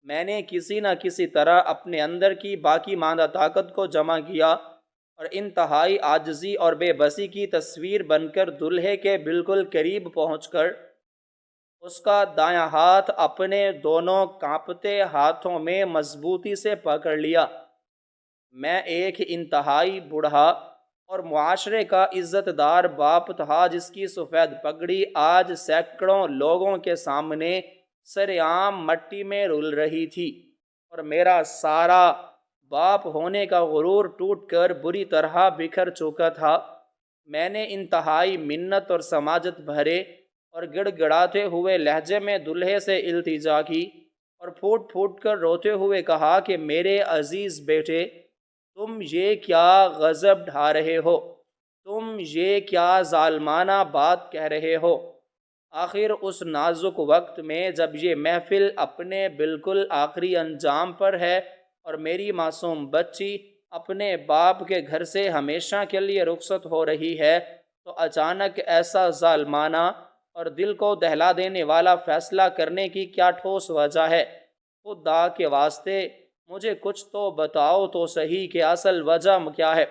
میں نے کسی نہ کسی طرح اپنے اندر کی باقی ماندہ طاقت کو جمع کیا، اور انتہائی عاجزی اور بے بسی کی تصویر بن کر دولہے کے بالکل قریب پہنچ کر اس کا دایاں ہاتھ اپنے دونوں کانپتے ہاتھوں میں مضبوطی سے پکڑ لیا۔ میں ایک انتہائی بوڑھا اور معاشرے کا عزت دار باپ تھا جس کی سفید پگڑی آج سینکڑوں لوگوں کے سامنے سرعام مٹی میں رل رہی تھی، اور میرا سارا باپ ہونے کا غرور ٹوٹ کر بری طرح بکھر چکا تھا۔ میں نے انتہائی منت اور سماجت بھرے اور گڑ گڑاتے ہوئے لہجے میں دولہے سے التجا کی اور پھوٹ پھوٹ کر روتے ہوئے کہا کہ میرے عزیز بیٹے، تم یہ کیا غضب ڈھا رہے ہو؟ تم یہ کیا ظالمانہ بات کہہ رہے ہو؟ آخر اس نازک وقت میں جب یہ محفل اپنے بالکل آخری انجام پر ہے اور میری معصوم بچی اپنے باپ کے گھر سے ہمیشہ کے لیے رخصت ہو رہی ہے، تو اچانک ایسا ظالمانہ اور دل کو دہلا دینے والا فیصلہ کرنے کی کیا ٹھوس وجہ ہے؟ خدا کے واسطے مجھے کچھ تو بتاؤ تو صحیح کہ اصل وجہ کیا ہے۔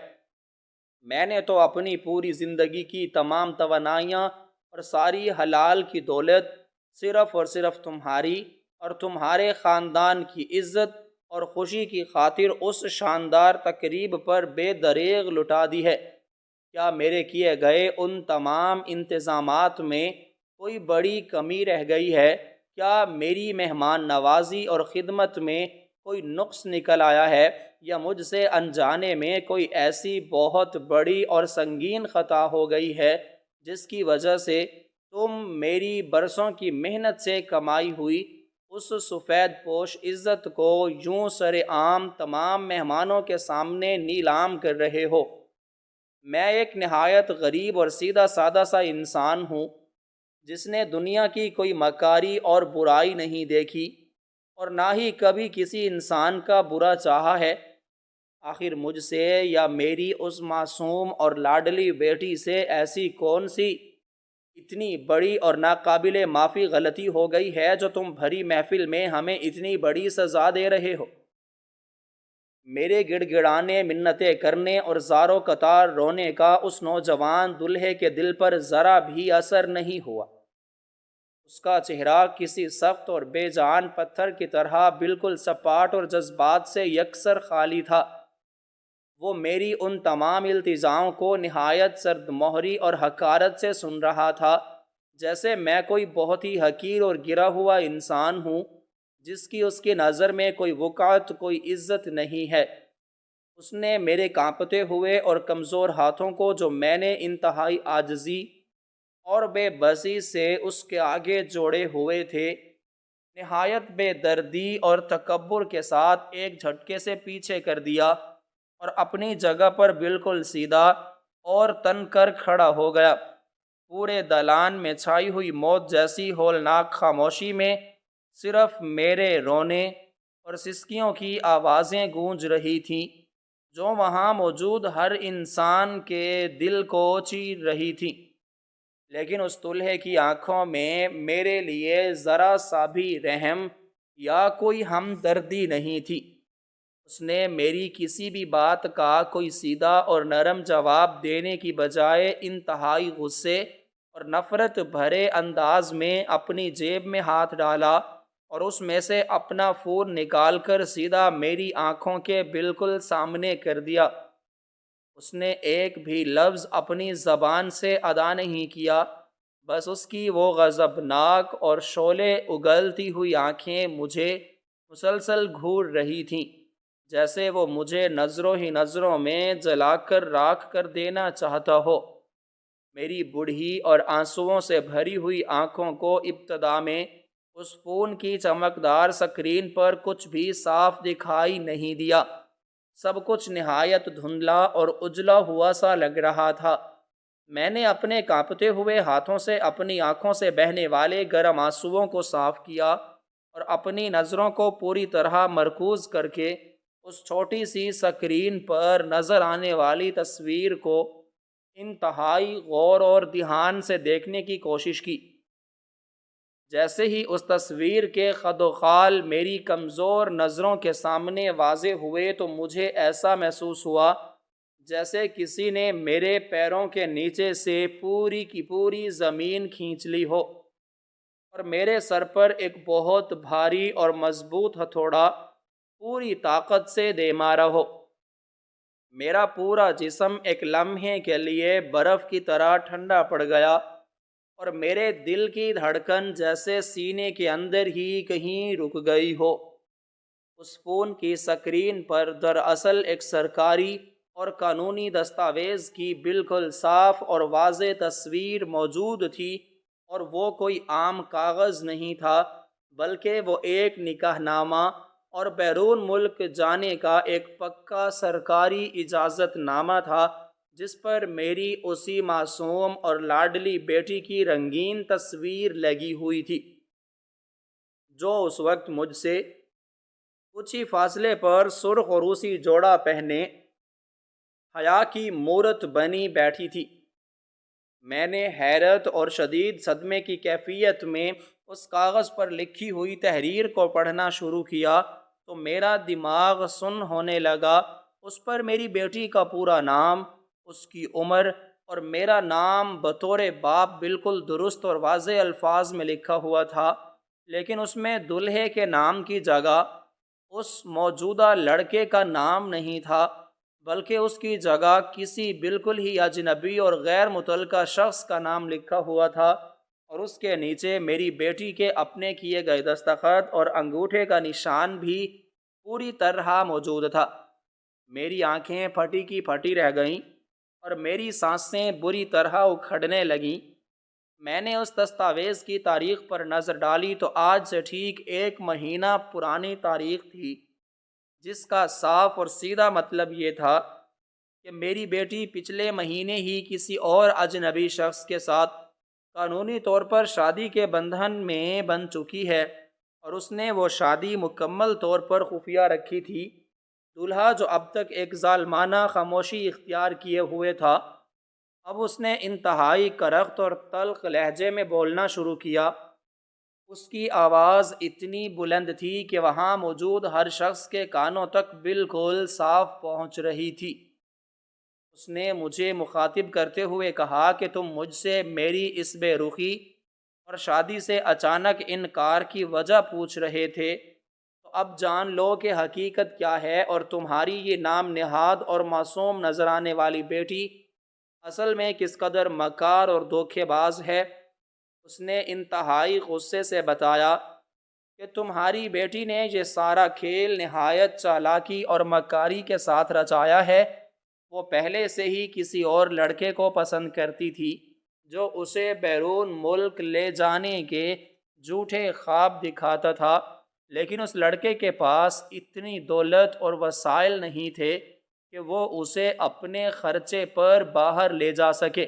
میں نے تو اپنی پوری زندگی کی تمام توانائیاں اور ساری حلال کی دولت صرف اور صرف تمہاری اور تمہارے خاندان کی عزت اور خوشی کی خاطر اس شاندار تقریب پر بے دریغ لٹا دی ہے۔ کیا میرے کیے گئے ان تمام انتظامات میں کوئی بڑی کمی رہ گئی ہے؟ کیا میری مہمان نوازی اور خدمت میں کوئی نقص نکل آیا ہے، یا مجھ سے انجانے میں کوئی ایسی بہت بڑی اور سنگین خطا ہو گئی ہے جس کی وجہ سے تم میری برسوں کی محنت سے کمائی ہوئی اس سفید پوش عزت کو یوں سر عام تمام مہمانوں کے سامنے نیلام کر رہے ہو؟ میں ایک نہایت غریب اور سیدھا سادہ سا انسان ہوں جس نے دنیا کی کوئی مکاری اور برائی نہیں دیکھی اور نہ ہی کبھی کسی انسان کا برا چاہا ہے۔ آخر مجھ سے یا میری اس معصوم اور لاڈلی بیٹی سے ایسی کون سی اتنی بڑی اور ناقابل معافی غلطی ہو گئی ہے جو تم بھری محفل میں ہمیں اتنی بڑی سزا دے رہے ہو؟ میرے گڑ گڑانے، منتیں کرنے اور زاروں قطار رونے کا اس نوجوان دلہے کے دل پر ذرا بھی اثر نہیں ہوا۔ اس کا چہرہ کسی سخت اور بے جان پتھر کی طرح بالکل سپاٹ اور جذبات سے یکسر خالی تھا۔ وہ میری ان تمام التجاؤں کو نہایت سرد مہری اور حقارت سے سن رہا تھا، جیسے میں کوئی بہت ہی حقیر اور گرا ہوا انسان ہوں جس کی اس کی نظر میں کوئی وقعت، کوئی عزت نہیں ہے۔ اس نے میرے کانپتے ہوئے اور کمزور ہاتھوں کو، جو میں نے انتہائی عاجزی اور بے بسی سے اس کے آگے جوڑے ہوئے تھے، نہایت بے دردی اور تکبر کے ساتھ ایک جھٹکے سے پیچھے کر دیا اور اپنی جگہ پر بالکل سیدھا اور تن کر کھڑا ہو گیا۔ پورے دالان میں چھائی ہوئی موت جیسی ہولناک خاموشی میں صرف میرے رونے اور سسکیوں کی آوازیں گونج رہی تھیں، جو وہاں موجود ہر انسان کے دل کو چیر رہی تھیں۔ لیکن اس دولہے کی آنکھوں میں میرے لیے ذرا سا بھی رحم یا کوئی ہمدردی نہیں تھی۔ اس نے میری کسی بھی بات کا کوئی سیدھا اور نرم جواب دینے کی بجائے انتہائی غصے اور نفرت بھرے انداز میں اپنی جیب میں ہاتھ ڈالا اور اس میں سے اپنا فون نکال کر سیدھا میری آنکھوں کے بالکل سامنے کر دیا۔ اس نے ایک بھی لفظ اپنی زبان سے ادا نہیں کیا، بس اس کی وہ غضبناک اور شعلے اگلتی ہوئی آنکھیں مجھے مسلسل گھور رہی تھیں، جیسے وہ مجھے نظروں ہی نظروں میں جلا کر راکھ کر دینا چاہتا ہو۔ میری بوڑھی اور آنسوؤں سے بھری ہوئی آنکھوں کو ابتدا میں اس فون کی چمکدار سکرین پر کچھ بھی صاف دکھائی نہیں دیا۔ سب کچھ نہایت دھندلا اور اجلا ہوا سا لگ رہا تھا۔ میں نے اپنے کانپتے ہوئے ہاتھوں سے اپنی آنکھوں سے بہنے والے گرم آنسوؤں کو صاف کیا اور اپنی نظروں کو پوری طرح مرکوز کر کے اس چھوٹی سی سکرین پر نظر آنے والی تصویر کو انتہائی غور اور دھیان سے دیکھنے کی کوشش کی۔ جیسے ہی اس تصویر کے خد و خال میری کمزور نظروں کے سامنے واضح ہوئے تو مجھے ایسا محسوس ہوا جیسے کسی نے میرے پیروں کے نیچے سے پوری کی پوری زمین کھینچ لی ہو اور میرے سر پر ایک بہت بھاری اور مضبوط ہتھوڑا پوری طاقت سے دے مارا ہو۔ میرا پورا جسم ایک لمحے کے لیے برف کی طرح ٹھنڈا پڑ گیا اور میرے دل کی دھڑکن جیسے سینے کے اندر ہی کہیں رک گئی ہو۔ اس فون کی سکرین پر دراصل ایک سرکاری اور قانونی دستاویز کی بالکل صاف اور واضح تصویر موجود تھی، اور وہ کوئی عام کاغذ نہیں تھا، بلکہ وہ ایک نکاح نامہ اور بیرون ملک جانے کا ایک پکا سرکاری اجازت نامہ تھا، جس پر میری اسی معصوم اور لاڈلی بیٹی کی رنگین تصویر لگی ہوئی تھی، جو اس وقت مجھ سے کچھ ہی فاصلے پر سرخ و روسی جوڑا پہنے حیا کی مورت بنی بیٹھی تھی۔ میں نے حیرت اور شدید صدمے کی کیفیت میں اس کاغذ پر لکھی ہوئی تحریر کو پڑھنا شروع کیا تو میرا دماغ سن ہونے لگا۔ اس پر میری بیٹی کا پورا نام، اس کی عمر اور میرا نام بطور باپ بالکل درست اور واضح الفاظ میں لکھا ہوا تھا، لیکن اس میں دلہے کے نام کی جگہ اس موجودہ لڑکے کا نام نہیں تھا، بلکہ اس کی جگہ کسی بالکل ہی اجنبی اور غیر متعلقہ شخص کا نام لکھا ہوا تھا، اور اس کے نیچے میری بیٹی کے اپنے کیے گئے دستخط اور انگوٹھے کا نشان بھی پوری طرح موجود تھا۔ میری آنکھیں پھٹی کی پھٹی رہ گئیں اور میری سانسیں بری طرح اکھڑنے لگیں۔ میں نے اس دستاویز کی تاریخ پر نظر ڈالی تو آج سے ٹھیک 1 مہینہ پرانی تاریخ تھی، جس کا صاف اور سیدھا مطلب یہ تھا کہ میری بیٹی پچھلے مہینے ہی کسی اور اجنبی شخص کے ساتھ قانونی طور پر شادی کے بندھن میں بن چکی ہے، اور اس نے وہ شادی مکمل طور پر خفیہ رکھی تھی۔ دولہا، جو اب تک ایک ظالمانہ خاموشی اختیار کیے ہوئے تھا، اب اس نے انتہائی کرخت اور تلخ لہجے میں بولنا شروع کیا۔ اس کی آواز اتنی بلند تھی کہ وہاں موجود ہر شخص کے کانوں تک بالکل صاف پہنچ رہی تھی۔ اس نے مجھے مخاطب کرتے ہوئے کہا کہ تم مجھ سے میری اس بے رخی اور شادی سے اچانک انکار کی وجہ پوچھ رہے تھے، تو اب جان لو کہ حقیقت کیا ہے، اور تمہاری یہ نام نہاد اور معصوم نظر آنے والی بیٹی اصل میں کس قدر مکار اور دھوکے باز ہے۔ اس نے انتہائی غصے سے بتایا کہ تمہاری بیٹی نے یہ سارا کھیل نہایت چالاکی اور مکاری کے ساتھ رچایا ہے۔ وہ پہلے سے ہی کسی اور لڑکے کو پسند کرتی تھی، جو اسے بیرون ملک لے جانے کے جھوٹے خواب دکھاتا تھا، لیکن اس لڑکے کے پاس اتنی دولت اور وسائل نہیں تھے کہ وہ اسے اپنے خرچے پر باہر لے جا سکے۔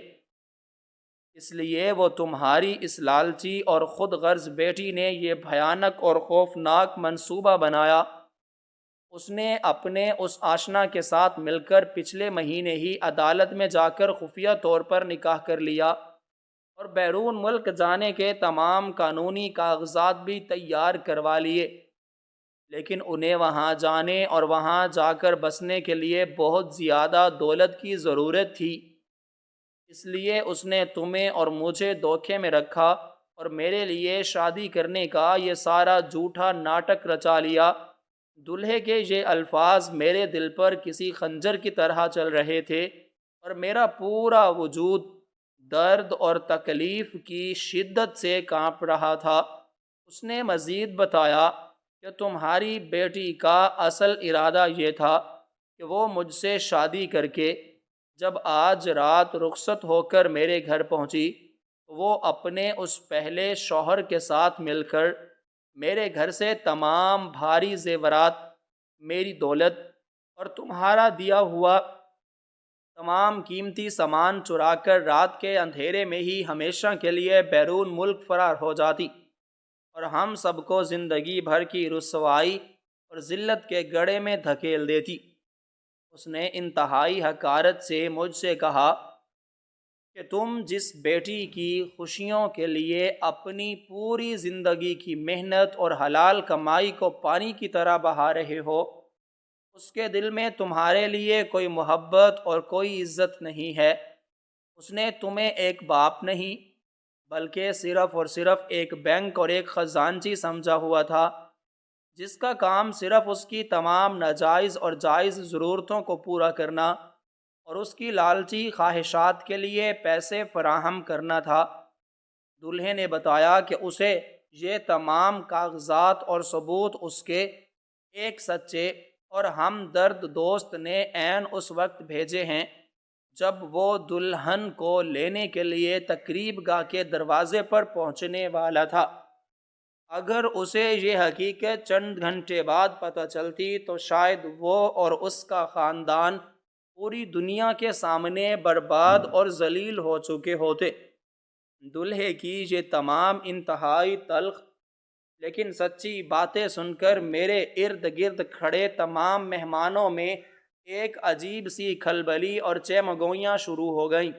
اس لیے وہ تمہاری اس لالچی اور خود غرض بیٹی نے یہ بھیانک اور خوفناک منصوبہ بنایا۔ اس نے اپنے اس آشنا کے ساتھ مل کر پچھلے مہینے ہی عدالت میں جا کر خفیہ طور پر نکاح کر لیا، اور بیرون ملک جانے کے تمام قانونی کاغذات بھی تیار کروا لیے، لیکن انہیں وہاں جانے اور وہاں جا کر بسنے کے لیے بہت زیادہ دولت کی ضرورت تھی۔ اس لیے اس نے تمہیں اور مجھے دھوکے میں رکھا اور میرے لیے شادی کرنے کا یہ سارا جھوٹا ناٹک رچا لیا۔ دلہے کے یہ الفاظ میرے دل پر کسی خنجر کی طرح چل رہے تھے، اور میرا پورا وجود درد اور تکلیف کی شدت سے کانپ رہا تھا۔ اس نے مزید بتایا کہ تمہاری بیٹی کا اصل ارادہ یہ تھا کہ وہ مجھ سے شادی کر کے جب آج رات رخصت ہو کر میرے گھر پہنچی، وہ اپنے اس پہلے شوہر کے ساتھ مل کر میرے گھر سے تمام بھاری زیورات، میری دولت اور تمہارا دیا ہوا تمام قیمتی سامان چرا کر رات کے اندھیرے میں ہی ہمیشہ کے لیے بیرون ملک فرار ہو جاتی، اور ہم سب کو زندگی بھر کی رسوائی اور ذلت کے گڑھے میں دھکیل دیتی۔ اس نے انتہائی حقارت سے مجھ سے کہا کہ تم جس بیٹی کی خوشیوں کے لیے اپنی پوری زندگی کی محنت اور حلال کمائی کو پانی کی طرح بہا رہے ہو، اس کے دل میں تمہارے لیے کوئی محبت اور کوئی عزت نہیں ہے۔ اس نے تمہیں ایک باپ نہیں، بلکہ صرف اور صرف ایک بینک اور ایک خزانچی سمجھا ہوا تھا، جس کا کام صرف اس کی تمام ناجائز اور جائز ضرورتوں کو پورا کرنا اور اس کی لالچی خواہشات کے لیے پیسے فراہم کرنا تھا۔ دولہے نے بتایا کہ اسے یہ تمام کاغذات اور ثبوت اس کے ایک سچے اور ہمدرد دوست نے عین اس وقت بھیجے ہیں جب وہ دلہن کو لینے کے لیے تقریب گاہ کے دروازے پر پہنچنے والا تھا۔ اگر اسے یہ حقیقت چند گھنٹے بعد پتہ چلتی تو شاید وہ اور اس کا خاندان پوری دنیا کے سامنے برباد اور ذلیل ہو چکے ہوتے۔ دولہے کی یہ تمام انتہائی تلخ لیکن سچی باتیں سن کر میرے ارد گرد کھڑے تمام مہمانوں میں ایک عجیب سی کھلبلی اور چیمگوئیاں شروع ہو گئیں۔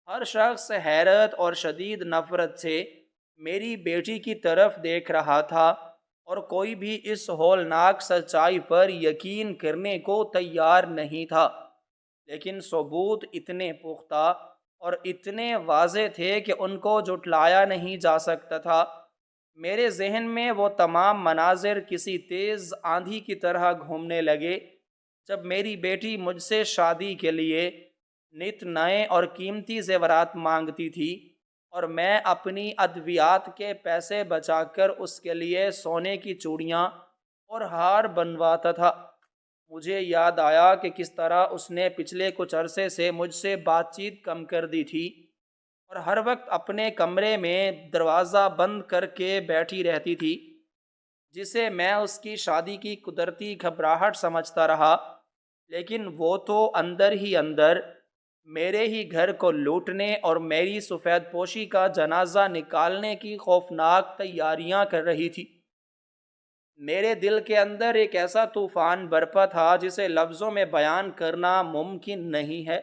ہر شخص حیرت اور شدید نفرت سے میری بیٹی کی طرف دیکھ رہا تھا اور کوئی بھی اس ہولناک سچائی پر یقین کرنے کو تیار نہیں تھا، لیکن ثبوت اتنے پختہ اور اتنے واضح تھے کہ ان کو جھٹلایا نہیں جا سکتا تھا۔ میرے ذہن میں وہ تمام مناظر کسی تیز آندھی کی طرح گھومنے لگے جب میری بیٹی مجھ سے شادی کے لیے نت نئے اور قیمتی زیورات مانگتی تھی اور میں اپنی ادویات کے پیسے بچا کر اس کے لیے سونے کی چوڑیاں اور ہار بنواتا تھا۔ مجھے یاد آیا کہ کس طرح اس نے پچھلے کچھ عرصے سے مجھ سے بات چیت کم کر دی تھی اور ہر وقت اپنے کمرے میں دروازہ بند کر کے بیٹھی رہتی تھی، جسے میں اس کی شادی کی قدرتی گھبراہٹ سمجھتا رہا، لیکن وہ تو اندر ہی اندر میرے ہی گھر کو لوٹنے اور میری سفید پوشی کا جنازہ نکالنے کی خوفناک تیاریاں کر رہی تھی۔ میرے دل کے اندر ایک ایسا طوفان برپا تھا جسے لفظوں میں بیان کرنا ممکن نہیں ہے۔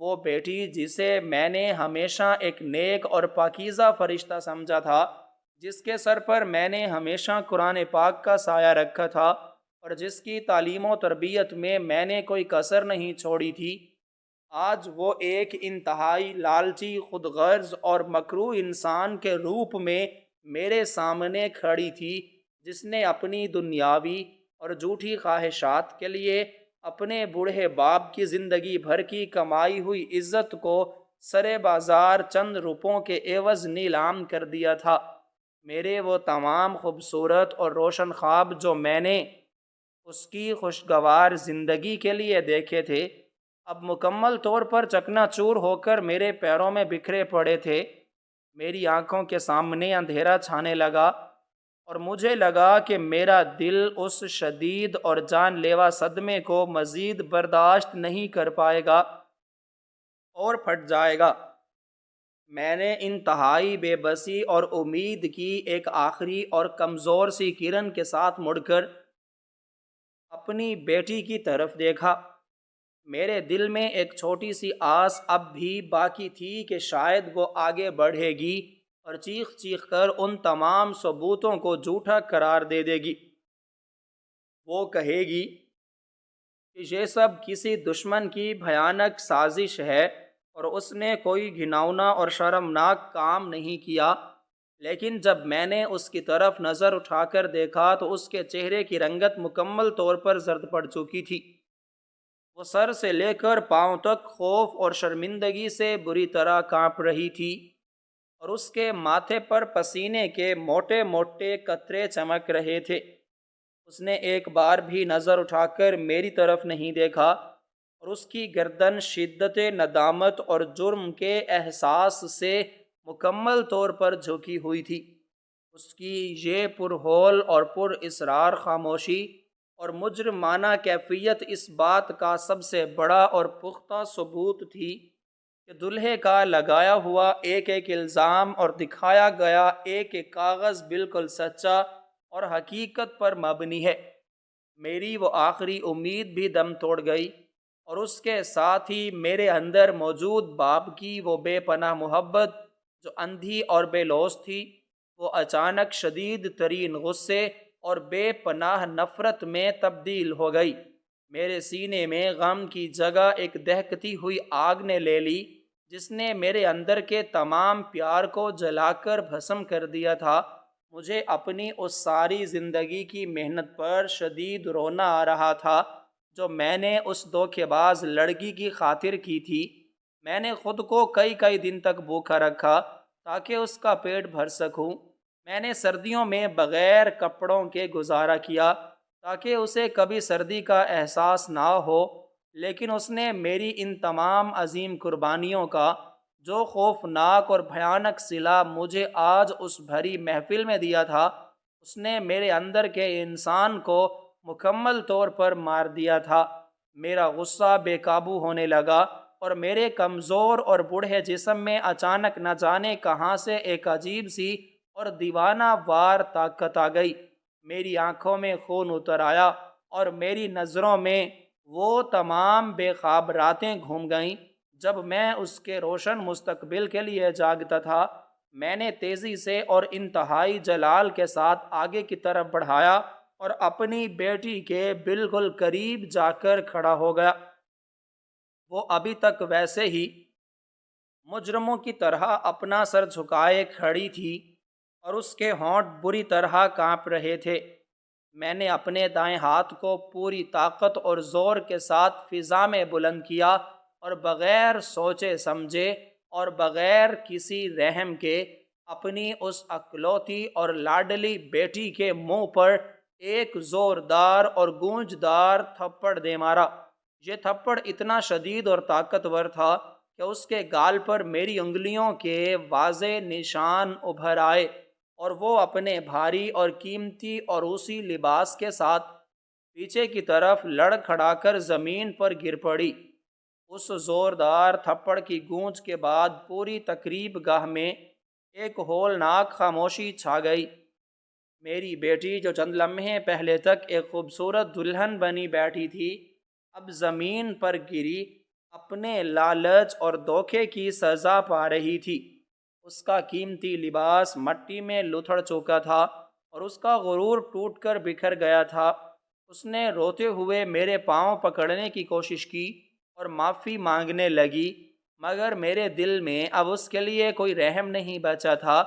وہ بیٹی جسے میں نے ہمیشہ ایک نیک اور پاکیزہ فرشتہ سمجھا تھا، جس کے سر پر میں نے ہمیشہ قرآن پاک کا سایہ رکھا تھا اور جس کی تعلیم و تربیت میں نے کوئی کسر نہیں چھوڑی تھی، آج وہ ایک انتہائی لالچی، خود غرض اور مکروہ انسان کے روپ میں میرے سامنے کھڑی تھی، جس نے اپنی دنیاوی اور جھوٹی خواہشات کے لیے اپنے بوڑھے باپ کی زندگی بھر کی کمائی ہوئی عزت کو سرے بازار چند روپوں کے عوض نیلام کر دیا تھا۔ میرے وہ تمام خوبصورت اور روشن خواب جو میں نے اس کی خوشگوار زندگی کے لیے دیکھے تھے، اب مکمل طور پر چکنا چور ہو کر میرے پیروں میں بکھرے پڑے تھے۔ میری آنکھوں کے سامنے اندھیرا چھانے لگا اور مجھے لگا کہ میرا دل اس شدید اور جان لیوا صدمے کو مزید برداشت نہیں کر پائے گا اور پھٹ جائے گا۔ میں نے انتہائی بے بسی اور امید کی ایک آخری اور کمزور سی کرن کے ساتھ مڑ کر اپنی بیٹی کی طرف دیکھا۔ میرے دل میں ایک چھوٹی سی آس اب بھی باقی تھی کہ شاید وہ آگے بڑھے گی اور چیخ چیخ کر ان تمام ثبوتوں کو جھوٹا قرار دے دے گی۔ وہ کہے گی کہ یہ سب کسی دشمن کی بھیانک سازش ہے اور اس نے کوئی گھناؤنا اور شرمناک کام نہیں کیا، لیکن جب میں نے اس کی طرف نظر اٹھا کر دیکھا تو اس کے چہرے کی رنگت مکمل طور پر زرد پڑ چکی تھی۔ وہ سر سے لے کر پاؤں تک خوف اور شرمندگی سے بری طرح کانپ رہی تھی اور اس کے ماتھے پر پسینے کے موٹے موٹے قطرے چمک رہے تھے۔ اس نے ایک بار بھی نظر اٹھا کر میری طرف نہیں دیکھا اور اس کی گردن شدت ندامت اور جرم کے احساس سے مکمل طور پر جھکی ہوئی تھی۔ اس کی یہ پرہول اور پر اصرار خاموشی اور مجرمانہ کیفیت اس بات کا سب سے بڑا اور پختہ ثبوت تھی کہ دولہے کا لگایا ہوا ایک ایک الزام اور دکھایا گیا ایک ایک کاغذ بالکل سچا اور حقیقت پر مبنی ہے۔ میری وہ آخری امید بھی دم توڑ گئی اور اس کے ساتھ ہی میرے اندر موجود باپ کی وہ بے پناہ محبت جو اندھی اور بے لوث تھی، وہ اچانک شدید ترین غصے اور بے پناہ نفرت میں تبدیل ہو گئی۔ میرے سینے میں غم کی جگہ ایک دہکتی ہوئی آگ نے لے لی جس نے میرے اندر کے تمام پیار کو جلا کر بھسم کر دیا تھا۔ مجھے اپنی اس ساری زندگی کی محنت پر شدید رونا آ رہا تھا جو میں نے اس دھوکے باز لڑکی کی خاطر کی تھی۔ میں نے خود کو کئی کئی دن تک بھوکا رکھا تاکہ اس کا پیٹ بھر سکوں۔ میں نے سردیوں میں بغیر کپڑوں کے گزارا کیا تاکہ اسے کبھی سردی کا احساس نہ ہو، لیکن اس نے میری ان تمام عظیم قربانیوں کا جو خوفناک اور بھیانک صلہ مجھے آج اس بھری محفل میں دیا تھا، اس نے میرے اندر کے انسان کو مکمل طور پر مار دیا تھا۔ میرا غصہ بے قابو ہونے لگا اور میرے کمزور اور بوڑھے جسم میں اچانک نہ جانے کہاں سے ایک عجیب سی اور دیوانہ وار طاقت آ گئی۔ میری آنکھوں میں خون اتر آیا اور میری نظروں میں وہ تمام بے خواب راتیں گھوم گئیں جب میں اس کے روشن مستقبل کے لیے جاگتا تھا۔ میں نے تیزی سے اور انتہائی جلال کے ساتھ آگے کی طرف بڑھایا اور اپنی بیٹی کے بالکل قریب جا کر کھڑا ہو گیا۔ وہ ابھی تک ویسے ہی مجرموں کی طرح اپنا سر جھکائے کھڑی تھی اور اس کے ہونٹ بری طرح کانپ رہے تھے۔ میں نے اپنے دائیں ہاتھ کو پوری طاقت اور زور کے ساتھ فضا میں بلند کیا اور بغیر سوچے سمجھے اور بغیر کسی رحم کے اپنی اس اکلوتی اور لاڈلی بیٹی کے منہ پر ایک زوردار اور گونجدار تھپڑ دے مارا۔ یہ تھپڑ اتنا شدید اور طاقتور تھا کہ اس کے گال پر میری انگلیوں کے واضح نشان ابھر آئے اور وہ اپنے بھاری اور قیمتی اور اسی لباس کے ساتھ پیچھے کی طرف لڑ کھڑا کر زمین پر گر پڑی۔ اس زوردار تھپڑ کی گونج کے بعد پوری تقریب گاہ میں ایک ہولناک خاموشی چھا گئی۔ میری بیٹی جو چند لمحے پہلے تک ایک خوبصورت دلہن بنی بیٹھی تھی، اب زمین پر گری اپنے لالچ اور دھوکے کی سزا پا رہی تھی۔ اس کا قیمتی لباس مٹی میں لتھڑ چکا تھا اور اس کا غرور ٹوٹ کر بکھر گیا تھا۔ اس نے روتے ہوئے میرے پاؤں پکڑنے کی کوشش کی اور معافی مانگنے لگی، مگر میرے دل میں اب اس کے لیے کوئی رحم نہیں بچا تھا۔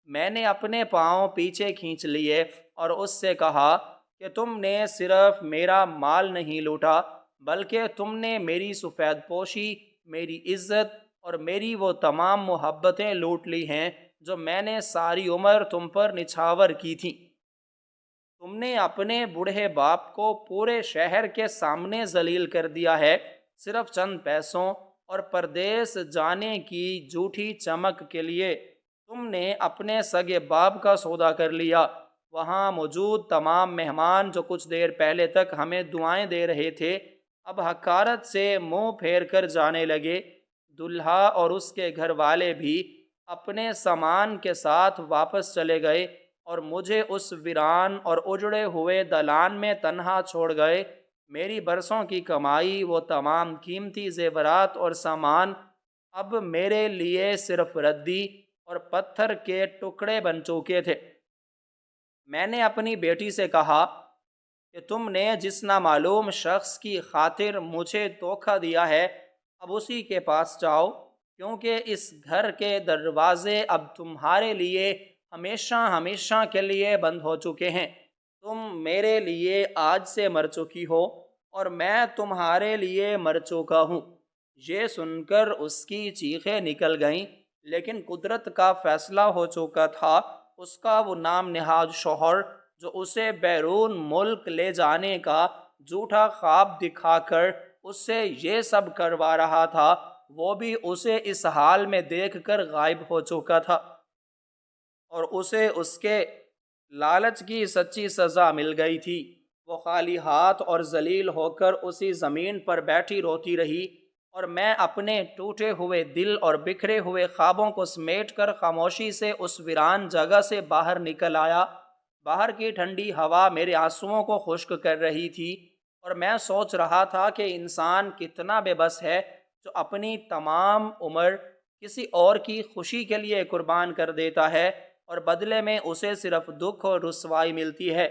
میں نے اپنے پاؤں پیچھے کھینچ لیے اور اس سے کہا کہ تم نے صرف میرا مال نہیں لوٹا، بلکہ تم نے میری سفید پوشی، میری عزت اور میری وہ تمام محبتیں لوٹ لی ہیں جو میں نے ساری عمر تم پر نچھاور کی تھیں۔ تم نے اپنے بوڑھے باپ کو پورے شہر کے سامنے ذلیل کر دیا ہے، صرف چند پیسوں اور پردیس جانے کی جھوٹی چمک کے لیے۔ تم نے اپنے سگے باپ کا سودا کر لیا۔ وہاں موجود تمام مہمان جو کچھ دیر پہلے تک ہمیں دعائیں دے رہے تھے، اب حقارت سے منہ پھیر کر جانے لگے۔ دلہا اور اس کے گھر والے بھی اپنے سامان کے ساتھ واپس چلے گئے اور مجھے اس ویران اور اجڑے ہوئے دالان میں تنہا چھوڑ گئے۔ میری برسوں کی کمائی، وہ تمام قیمتی زیورات اور سامان اب میرے لیے صرف ردی اور پتھر کے ٹکڑے بن چکے تھے۔ میں نے اپنی بیٹی سے کہا کہ تم نے جس نامعلوم شخص کی خاطر مجھے دھوکہ دیا ہے، اب اسی کے پاس جاؤ، کیونکہ اس گھر کے دروازے اب تمہارے لیے ہمیشہ ہمیشہ کے لیے بند ہو چکے ہیں۔ تم میرے لیے آج سے مر چکی ہو اور میں تمہارے لیے مر چکا ہوں۔ یہ سن کر اس کی چیخیں نکل گئیں، لیکن قدرت کا فیصلہ ہو چکا تھا۔ اس کا وہ نام نہاد شوہر جو اسے بیرون ملک لے جانے کا جھوٹا خواب دکھا کر اس سے یہ سب کروا رہا تھا، وہ بھی اسے اس حال میں دیکھ کر غائب ہو چکا تھا اور اسے اس کے لالچ کی سچی سزا مل گئی تھی۔ وہ خالی ہاتھ اور ذلیل ہو کر اسی زمین پر بیٹھی روتی رہی اور میں اپنے ٹوٹے ہوئے دل اور بکھرے ہوئے خوابوں کو سمیٹ کر خاموشی سے اس ویران جگہ سے باہر نکل آیا۔ باہر کی ٹھنڈی ہوا میرے آنسوؤں کو خشک کر رہی تھی اور میں سوچ رہا تھا کہ انسان کتنا بے بس ہے جو اپنی تمام عمر کسی اور کی خوشی کے لیے قربان کر دیتا ہے اور بدلے میں اسے صرف دکھ اور رسوائی ملتی ہے۔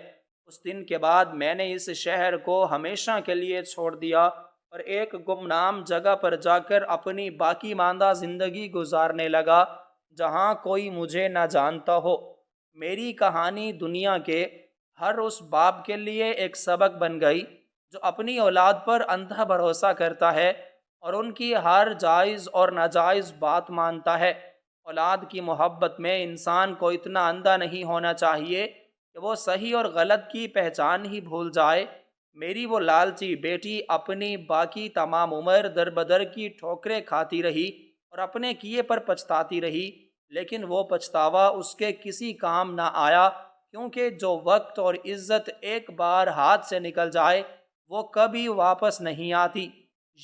اس دن کے بعد میں نے اس شہر کو ہمیشہ کے لیے چھوڑ دیا اور ایک گمنام جگہ پر جا کر اپنی باقی ماندہ زندگی گزارنے لگا جہاں کوئی مجھے نہ جانتا ہو۔ میری کہانی دنیا کے ہر اس باپ کے لیے ایک سبق بن گئی جو اپنی اولاد پر اندھا بھروسہ کرتا ہے اور ان کی ہر جائز اور ناجائز بات مانتا ہے۔ اولاد کی محبت میں انسان کو اتنا اندھا نہیں ہونا چاہیے کہ وہ صحیح اور غلط کی پہچان ہی بھول جائے۔ میری وہ لالچی بیٹی اپنی باقی تمام عمر در بدر کی ٹھوکریں کھاتی رہی اور اپنے کیے پر پچھتاتی رہی، لیکن وہ پچھتاوا اس کے کسی کام نہ آیا، کیونکہ جو وقت اور عزت ایک بار ہاتھ سے نکل جائے وہ کبھی واپس نہیں آتی۔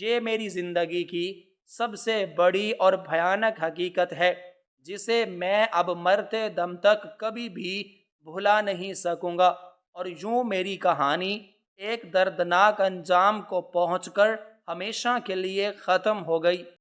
یہ میری زندگی کی سب سے بڑی اور بھیانک حقیقت ہے، جسے میں اب مرتے دم تک کبھی بھی بھلا نہیں سکوں گا۔ اور یوں میری کہانی ایک دردناک انجام کو پہنچ کر ہمیشہ کے لیے ختم ہو گئی۔